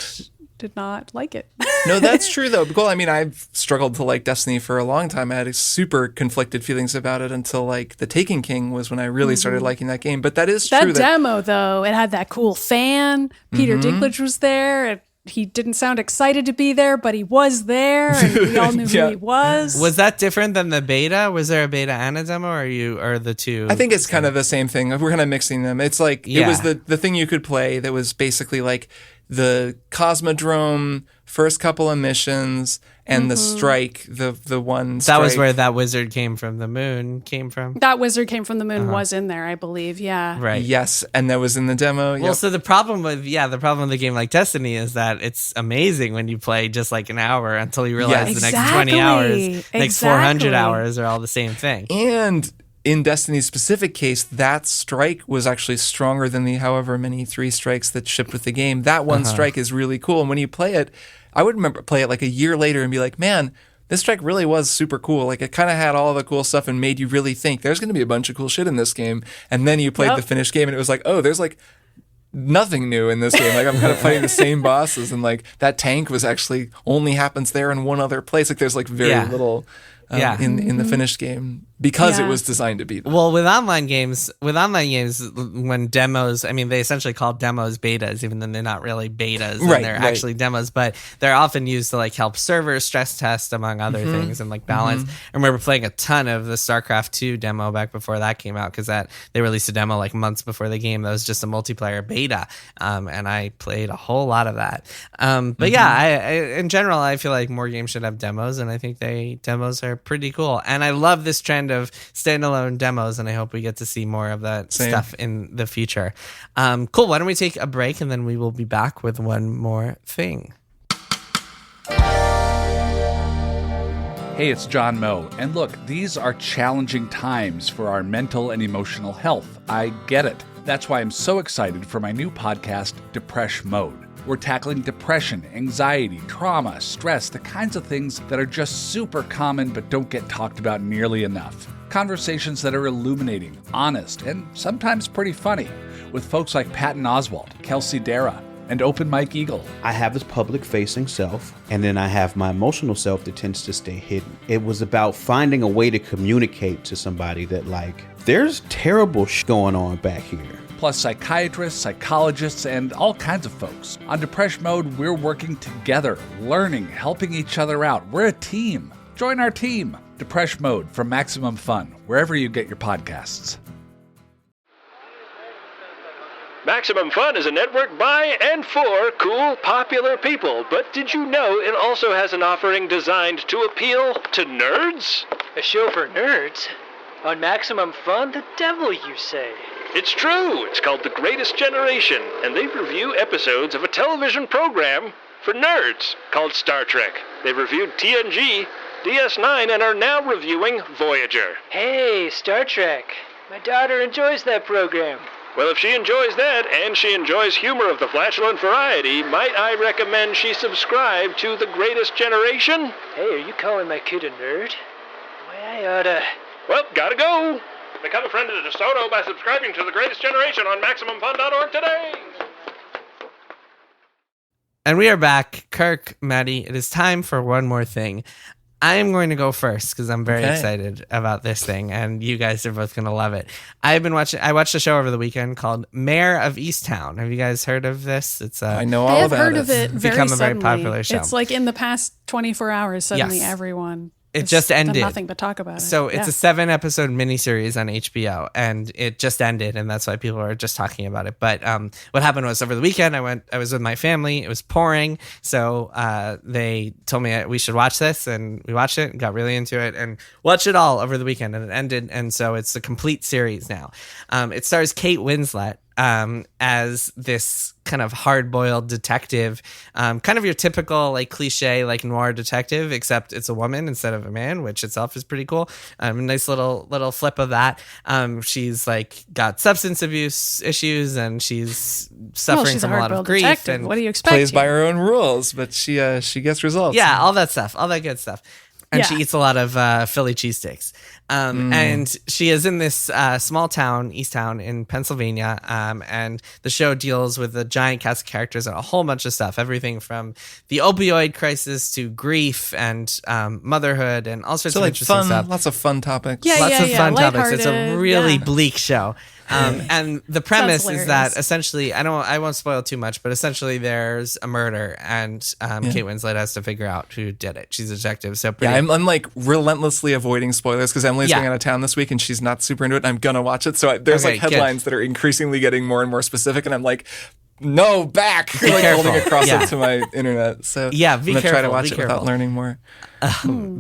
did not like it. No, that's true though. Well, I mean, I've struggled to like Destiny for a long time. I had super conflicted feelings about it until like The Taken King was when I really started liking that game. But that is true. That demo though, it had that cool fan. Peter Dinklage was there. He didn't sound excited to be there, but he was there, and we all knew who he was. Was that different than the beta? Was there a beta and a demo, or the two? I think it's kind of the same thing. We're kind of mixing them. It's like it was the thing you could play that was basically like the Cosmodrome first couple of missions and the strike, the one strike. That was where that wizard came from. The moon came from. That wizard came from the moon was in there, I believe. Yeah. Right. Yes, and that was in the demo. Well, so the problem with a game like Destiny is that it's amazing when you play just like an hour until you realize the next 20 hours, next 400 hours are all the same thing. And in Destiny's specific case, that strike was actually stronger than the however many 3 strikes that shipped with the game. That one strike is really cool. And when you play it, I would remember play it like a year later and be like, man, this strike really was super cool. Like it kind of had all the cool stuff and made you really think there's going to be a bunch of cool shit in this game. And then you played the finished game and it was like, oh, there's like nothing new in this game. Like I'm kind of fighting the same bosses and like that tank was actually only happens there in one other place. Like there's like very little in the finished game because it was designed to be that. Well, with online games, when demos, I mean, they essentially call demos betas, even though they're not really betas, and they're actually demos, but they're often used to like help servers stress test, among other things, and like balance. I remember playing a ton of the StarCraft 2 demo back before that came out, because they released a demo like months before the game that was just a multiplayer beta, and I played a whole lot of that. But I in general, I feel like more games should have demos, and I think demos are pretty cool. And I love this trend of standalone demos, and I hope we get to see more of that stuff in the future. Cool. Why don't we take a break, and then we will be back with one more thing. Hey, it's John Moe. And look, these are challenging times for our mental and emotional health. I get it. That's why I'm so excited for my new podcast, Depression Mode. We're tackling depression, anxiety, trauma, stress, the kinds of things that are just super common but don't get talked about nearly enough. Conversations that are illuminating, honest, and sometimes pretty funny, with folks like Patton Oswalt, Kelsey Dara, and Open Mike Eagle. I have this public-facing self, and then I have my emotional self that tends to stay hidden. It was about finding a way to communicate to somebody that, like, there's terrible going on back here. Plus psychiatrists, psychologists, and all kinds of folks. On Depression Mode, we're working together, learning, helping each other out. We're a team. Join our team. Depression Mode from Maximum Fun, wherever you get your podcasts. Maximum Fun is a network by and for cool, popular people. But did you know it also has an offering designed to appeal to nerds? A show for nerds? On Maximum Fun? The devil, you say? It's true. It's called The Greatest Generation, and they review episodes of a television program for nerds called Star Trek. They've reviewed TNG, DS9, and are now reviewing Voyager. Hey, Star Trek. My daughter enjoys that program. Well, if she enjoys that, and she enjoys humor of the flatulent variety, might I recommend she subscribe to The Greatest Generation? Hey, are you calling my kid a nerd? Why, I oughta... Well, gotta go. Become a friend of DeSoto by subscribing to The Greatest Generation on MaximumFun.org today. And we are back. Kirk, Maddy, it is time for one more thing. I am going to go first because I'm very excited about this thing, and you guys are both going to love it. I watched a show over the weekend called Mare of Easttown. Have you guys heard of this? It's I know all about it. I have heard of it It's become a very suddenly. popular show. It's like in the past 24 hours, suddenly everyone... It just ended. Nothing but talk about it. So it's a 7-episode miniseries on HBO, and it just ended, and that's why people are just talking about it. But what happened was over the weekend, I was with my family. It was pouring, so they told me we should watch this, and we watched it and got really into it and watched it all over the weekend, and it ended. And so it's a complete series now. It stars Kate Winslet as this kind of hard-boiled detective, kind of your typical like cliche like noir detective, except it's a woman instead of a man, which itself is pretty cool. Nice little flip of that. She's like got substance abuse issues, and she's suffering from a lot of grief. Detective. And what do you expect? Plays by her own rules, but she gets results. yeah, all that stuff, all that good stuff. And Yeah. she eats a lot of Philly cheesesteaks. And she is in this small town, Easttown in Pennsylvania. And the show deals with a giant cast of characters and a whole bunch of stuff. Everything from the opioid crisis to grief and motherhood and all sorts of interesting stuff. Lots of fun topics. Yeah, Lots of fun topics. It's a lighthearted, really yeah. bleak show. And the premise is that hilarious. essentially, I won't spoil too much, but essentially there's a murder, and Kate Winslet has to figure out who did it. She's a detective, so pretty. Yeah, I'm like relentlessly avoiding spoilers because Emily's Yeah. going out of town this week and she's not super into it. And I'm gonna watch it, so there's Okay, like headlines that are increasingly getting more and more specific, and I'm like, no, back, like careful. holding across Yeah. it to my internet. So Yeah, I'm be gonna try to careful, watch be it without careful. learning more.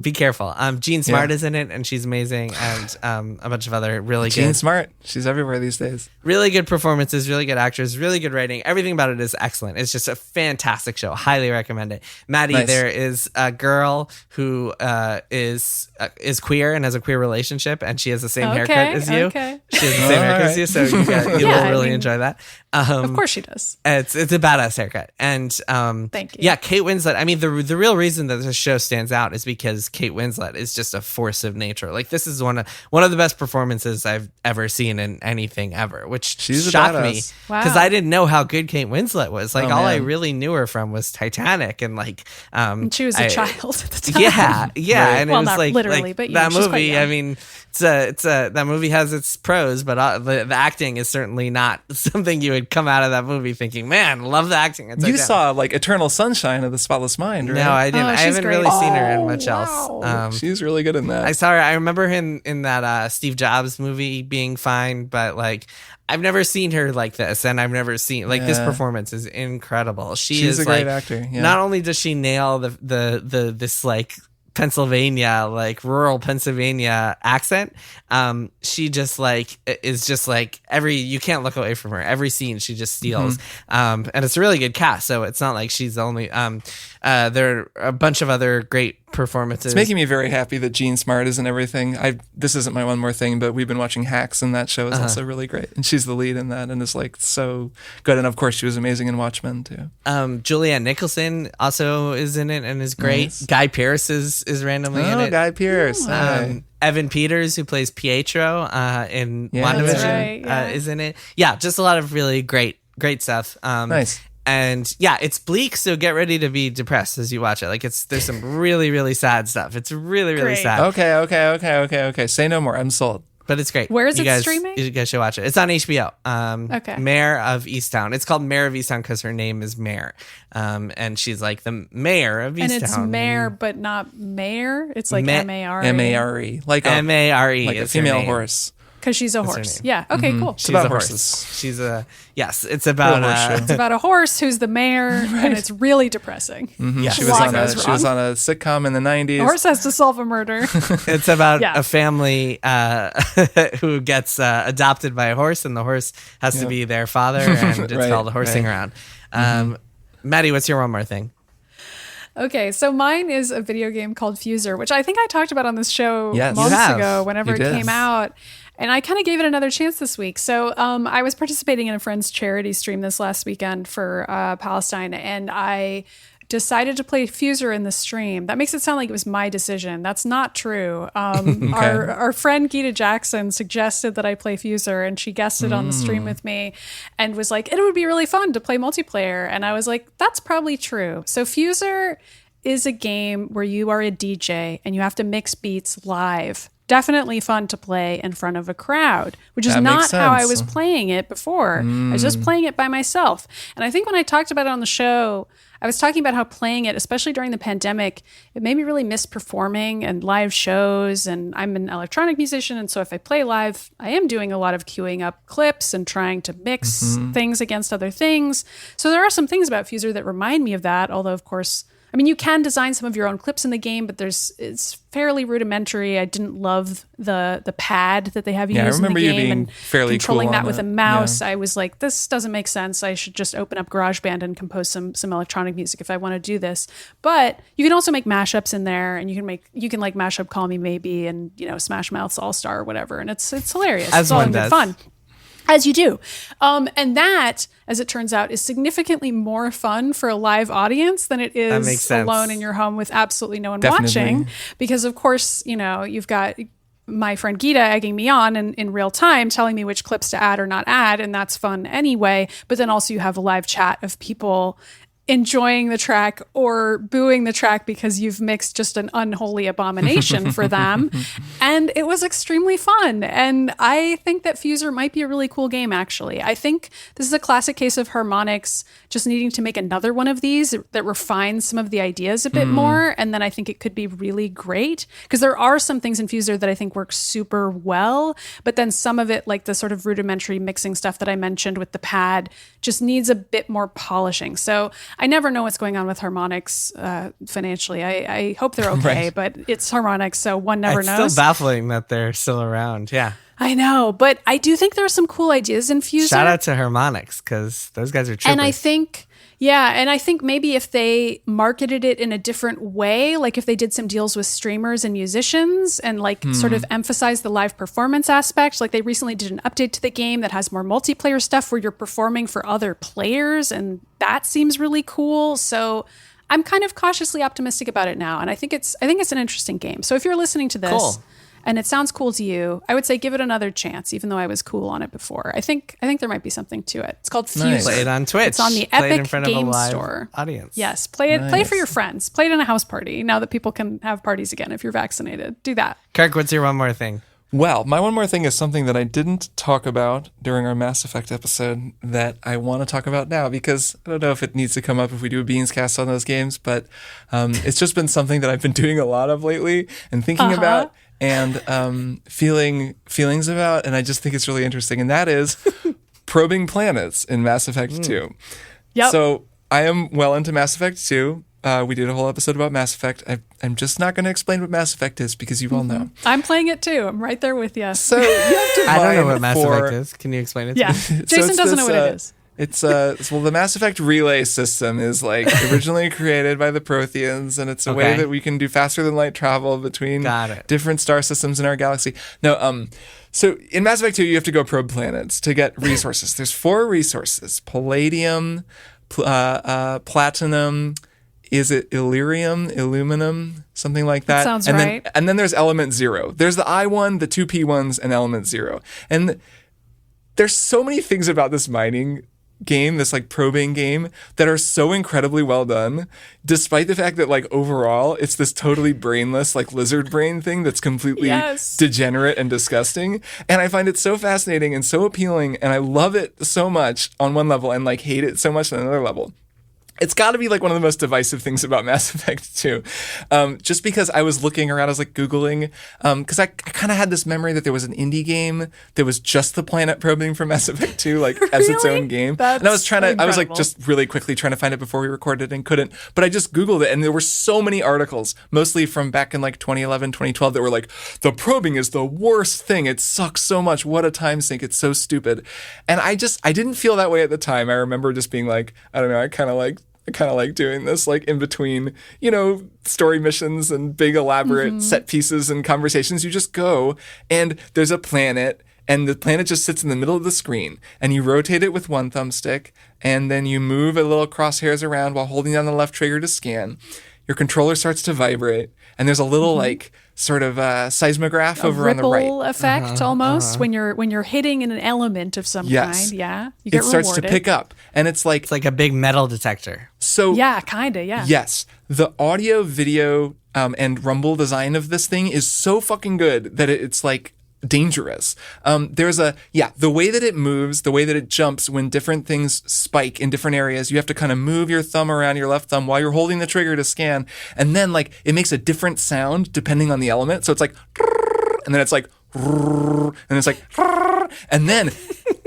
Be careful. Jean Smart is in it, and she's amazing, and a bunch of other really Jean good, Smart, she's everywhere these days. really good performances, really good actors, really good writing. Everything about it is excellent. It's just a fantastic show. Highly recommend it. Maddy, Nice. there is a girl who is queer and has a queer relationship, and she has the same haircut as you. Okay. She has the same haircut as you, so you will Yeah, I really mean, enjoy that. Of course she does. It's a badass haircut, and Thank you. Yeah, Kate Winslet. I mean, the real reason that this show stands out is because Kate Winslet is just a force of nature. Like, this is one of the best performances I've ever seen in anything ever, which She's a shocked me badass. because Wow. I didn't know how good Kate Winslet was. Like, Oh, all I man. really knew her from was Titanic, and like, And she was a child at the time. yeah, and Well, it was not like literally, but, you know, that she's quite movie. young. I mean, that movie has its pros, but the acting is certainly not something you would come out of that movie thinking, "Man, love the acting." It's You like, saw like Eternal Sunshine of the Spotless Mind, right? no, I didn't. Oh, I she's haven't great. really seen her in much wow. else. She's really good in that. I saw her. I remember her in that Steve Jobs movie being fine, but like I've never seen her like this, and I've never seen like this Yeah. performance is incredible. She's is a great like, actor, yeah. Not only does she nail the this like Pennsylvania, like rural Pennsylvania accent, she just like is just like you can't look away from her. Every scene she just steals. And it's a really good cast, so it's not like she's the only there are a bunch of other great performances. It's making me very happy that Jean Smart is in everything. This isn't my one more thing, but we've been watching Hacks, and that show is also really great. And she's the lead in that, and is like so good. And of course, she was amazing in Watchmen too. Julianne Nicholson also is in it and is great. Nice. Guy Pearce is randomly in it. Guy Pearce. Hi. Evan Peters, who plays Pietro in Yeah, WandaVision, that's right, yeah. is in it. Yeah, just a lot of really great stuff. Nice. And yeah, it's bleak, so get ready to be depressed as you watch it. Like there's some really, really sad stuff. It's really, really Great. sad. Okay. Say no more. I'm sold. But it's great. Where is You it guys- streaming? You guys should watch it. It's on HBO. Okay. Mare of Easttown. It's called Mare of Easttown because her name is Mare. And she's like the mayor of Easttown. And it's Mare, but not Mayor. It's like M-A-R. M-A-R-E. Like a Mare. like a is her female name. horse. Because she's a her horse. name. Yeah. Okay, cool. She's about a horse. horses. She's it's about Real horse show. It's about a horse who's the mayor, and it's really who gets adopted by a horse, and the horse has to be their father, and it's Right, called Horsing Around. Maddie, what's your one more thing? Okay, so mine is a video game called Fuser, which I think I talked about on this show Yes. You months have. ago whenever You it did. came out. And I kind of gave it another chance this week. So I was participating in a friend's charity stream this last weekend for Palestine, and I decided to play Fuser in the stream. That makes it sound like it was my decision. That's not true. Our friend Geeta Jackson suggested that I play Fuser, and she guessed it on the stream with me and was like, it would be really fun to play multiplayer. And I was like, that's probably true. So Fuser is a game where you are a DJ and you have to mix beats live definitely fun to play in front of a crowd, which is That makes not how I sense. was playing it before. I was just playing it by myself. And I think when I talked about it on the show, I was talking about how playing it, especially during the pandemic, it made me really miss performing and live shows. And I'm an electronic musician. And so if I play live, I am doing a lot of queuing up clips and trying to mix things against other things. So there are some things about Fuser that remind me of that. Although, of course, I mean, you can design some of your own clips in the game, but it's fairly rudimentary. I didn't love the pad that they have you Yeah, I use in the remember you game being and fairly controlling cool that on with it. a mouse. I was like, this doesn't make sense. I should just open up GarageBand and compose some electronic music if I want to do this. But you can also make mashups in there, and you can like mashup Call Me Maybe and Smash Mouth's All Star or whatever, and it's hilarious. As it's all one in good does. fun. As you do. And that, as it turns out, is significantly more fun for a live audience than it makes is sense. alone in your home with absolutely no one Definitely. watching. Because, of course, you've got my friend Gita egging me on in real time, telling me which clips to add or not add. And that's fun anyway. But then also you have a live chat of people enjoying the track or booing the track because you've mixed just an unholy abomination for them. And it was extremely fun. And I think that Fuser might be a really cool game, actually. I think this is a classic case of Harmonix just needing to make another one of these that refines some of the ideas a bit more. And then I think it could be really great because there are some things in Fuser that I think work super well, but then some of it, like the sort of rudimentary mixing stuff that I mentioned with the pad, just needs a bit more polishing. So I never know what's going on with Harmonix financially. I hope they're okay, Right. but it's Harmonix, so one never It's knows. still baffling that they're still around. Yeah. I know, but I do think there are some cool ideas in Fuser. Shout out to Harmonix because those guys are troopers. And I think maybe if they marketed it in a different way, like if they did some deals with streamers and musicians and like sort of emphasize the live performance aspect, like they recently did an update to the game that has more multiplayer stuff where you're performing for other players, and that seems really cool. So I'm kind of cautiously optimistic about it now, and I think it's an interesting game. So if you're listening to this, Cool. and it sounds cool to you, I would say give it another chance, even though I was cool on it before. I think there might be something to it. It's called Fuser. Nice. Play it on Twitch. It's on the Play it in Epic front of a Game live Store. audience. Yes, play it. Play it for Nice. your friends. Play it in a house party. Now that people can have parties again, if you're vaccinated, do that. Kirk, what's your one more thing? Well, my one more thing is something that I didn't talk about during our Mass Effect episode that I want to talk about now because I don't know if it needs to come up if we do a Beans cast on those games, but it's just been something that I've been doing a lot of lately and thinking about and feelings about, and I just think it's really interesting, and that is probing planets in Mass Effect 2. Yep. So I am well into Mass Effect 2. We did a whole episode about Mass Effect. I'm just not going to explain what Mass Effect is because you all know. I'm playing it too. I'm right there with you. So you have to I don't know mine what Mass for- Effect is. Can you explain it to Yeah, me? Jason it's doesn't know this, what it is. It's well, the Mass Effect relay system is like originally created by the Protheans, and it's a way Okay. that we can do faster than light travel between Got it. different star systems in our galaxy. No, so in Mass Effect 2, you have to go probe planets to get resources. There's 4 resources: palladium, platinum. Is it Illyrium, Illuminum, something like that? sounds and right. And then there's element 0. There's the I1, the 2P ones, and element 0. And there's so many things about this mining game, this like probing game, that are so incredibly well done, despite the fact that like overall it's this totally brainless like lizard brain thing that's completely Yes. degenerate and disgusting. And I find it so fascinating and so appealing, and I love it so much on one level and like hate it so much on another level. It's got to be like one of the most divisive things about Mass Effect 2. Just because I was looking around, I was like Googling, because I kind of had this memory that there was an indie game that was just the planet probing for Mass Effect 2, like as its Really? own game. That's and I was like incredible. just really quickly trying to find it before we recorded and couldn't. But I just Googled it, and there were so many articles, mostly from back in like 2011, 2012, that were like, the probing is the worst thing. It sucks so much. What a time sink. It's so stupid. And I didn't feel that way at the time. I remember just being like, I don't know, I kind of like doing this like in between, story missions and big elaborate set pieces and conversations. You just go and there's a planet and the planet just sits in the middle of the screen and you rotate it with one thumbstick and then you move a little crosshairs around while holding down the left trigger to scan. Your controller starts to vibrate and there's a little like sort of seismograph over on the ripple right. effect almost when you're hitting an element of some Yes. kind. Yeah, you get It starts rewarded. to pick up, and it's like a big metal detector. so. Yeah, kinda. Yeah. Yes, the audio, video, and rumble design of this thing is so fucking good that it's like dangerous. The way that it moves, the way that it jumps when different things spike in different areas, you have to kind of move your thumb around your left thumb while you're holding the trigger to scan, and then like it makes a different sound depending on the element. So it's like, and then it's like, and it's like, and then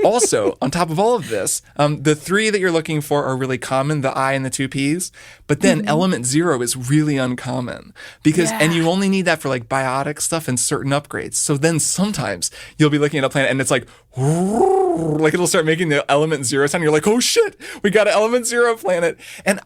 also on top of all of this, the three that you're looking for are really common, the I and the two Ps, but then element 0 is really uncommon because, and you only need that for like biotic stuff and certain upgrades. So then sometimes you'll be looking at a planet and it's like it'll start making the element 0 sound. You're like, oh shit, we got an element 0 planet. And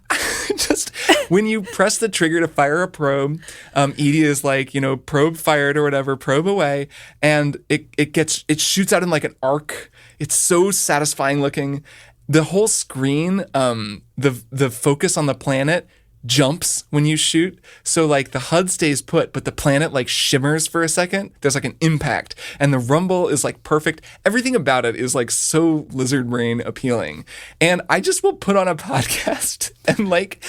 just when you press the trigger to fire a probe, Edie is like, probe fired or whatever, probe away, and it shoots out in like an arc. It's so satisfying looking. The whole screen, the focus on the planet jumps when you shoot. So like the HUD stays put, but the planet like shimmers for a second. There's like an impact, and the rumble is like perfect. Everything about it is like so lizard brain appealing. And I just will put on a podcast and like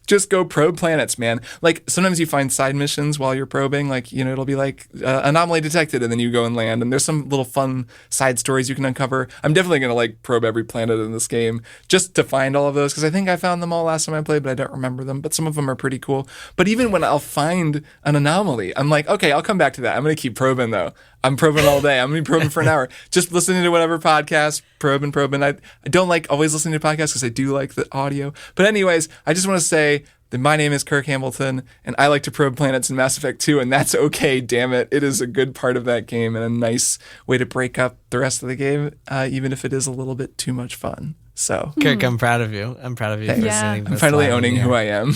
just go probe planets, man. Like sometimes you find side missions while you're probing, like, it'll be like anomaly detected, and then you go and land, and there's some little fun side stories you can uncover. I'm definitely going to like probe every planet in this game just to find all of those, because I think I found them all last time I played, but I don't remember them. But some of them are pretty cool. But even when I'll find an anomaly, I'm like, okay, I'll come back to that. I'm going to keep probing though. I'm probing all day. I'm going to be probing for an hour. Just listening to whatever podcast, probing. I don't like always listening to podcasts because I do like the audio. But anyways, I just want to say that my name is Kirk Hamilton, and I like to probe planets in Mass Effect 2, and that's okay, damn it. It is a good part of that game and a nice way to break up the rest of the game, even if it is a little bit too much fun. So, Kirk, I'm proud of you. I'm proud of you for sitting. I'm finally owning who I am.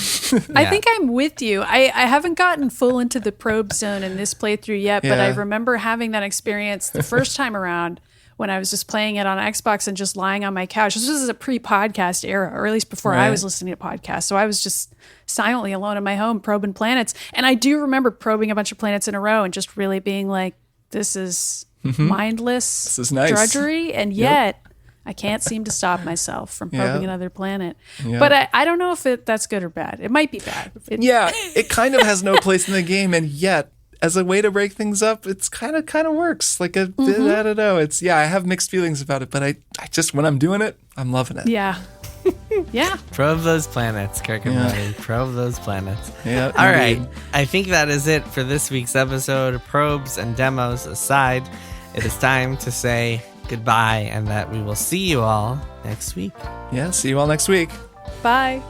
I think I'm with you. I haven't gotten full into the probe zone in this playthrough yet, but I remember having that experience the first time around when I was just playing it on Xbox and just lying on my couch. This was a pre-podcast era, or at least before I was listening to podcasts. So I was just silently alone in my home probing planets. And I do remember probing a bunch of planets in a row and just really being like, this is mindless This is nice. drudgery. And yet I can't seem to stop myself from probing another planet. But I don't know if that's good or bad. It might be bad. It kind of has no place in the game, and yet as a way to break things up, it's kind of works. Like I don't know. It's I have mixed feelings about it, but I just when I'm doing it, I'm loving it. Yeah. Yeah. Probe those planets, Kirk and Maddy. Probe those planets. Yeah. All right. I think that is it for this week's episode. Probes and demos aside, it is time to say goodbye, and that we will see you all next week. Yeah. See you all next week. Bye.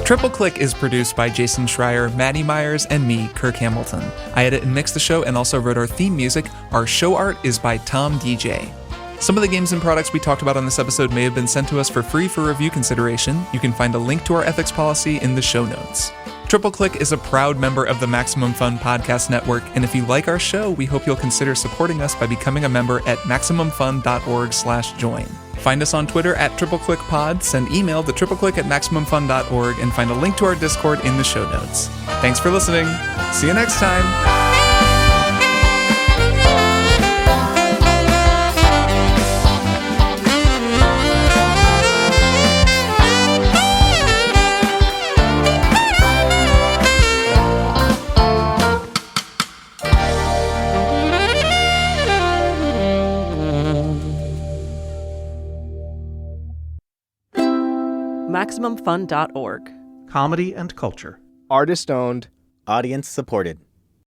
Triple Click is produced by Jason Schreier, Maddy Myers, and me, Kirk Hamilton. I edit and mix the show and also wrote our theme music. Our show art is by Tom DJ. Some of the games and products we talked about on this episode may have been sent to us for free for review consideration. You can find a link to our ethics policy in the show notes. Triple Click is a proud member of the Maximum Fun Podcast Network, and if you like our show, we hope you'll consider supporting us by becoming a member at MaximumFun.org/join. Find us on Twitter at TripleClickPod, send email to tripleclick@MaximumFun.org, and find a link to our Discord in the show notes. Thanks for listening. See you next time. MaximumFun.org. Comedy and culture. Artist owned. Audience supported.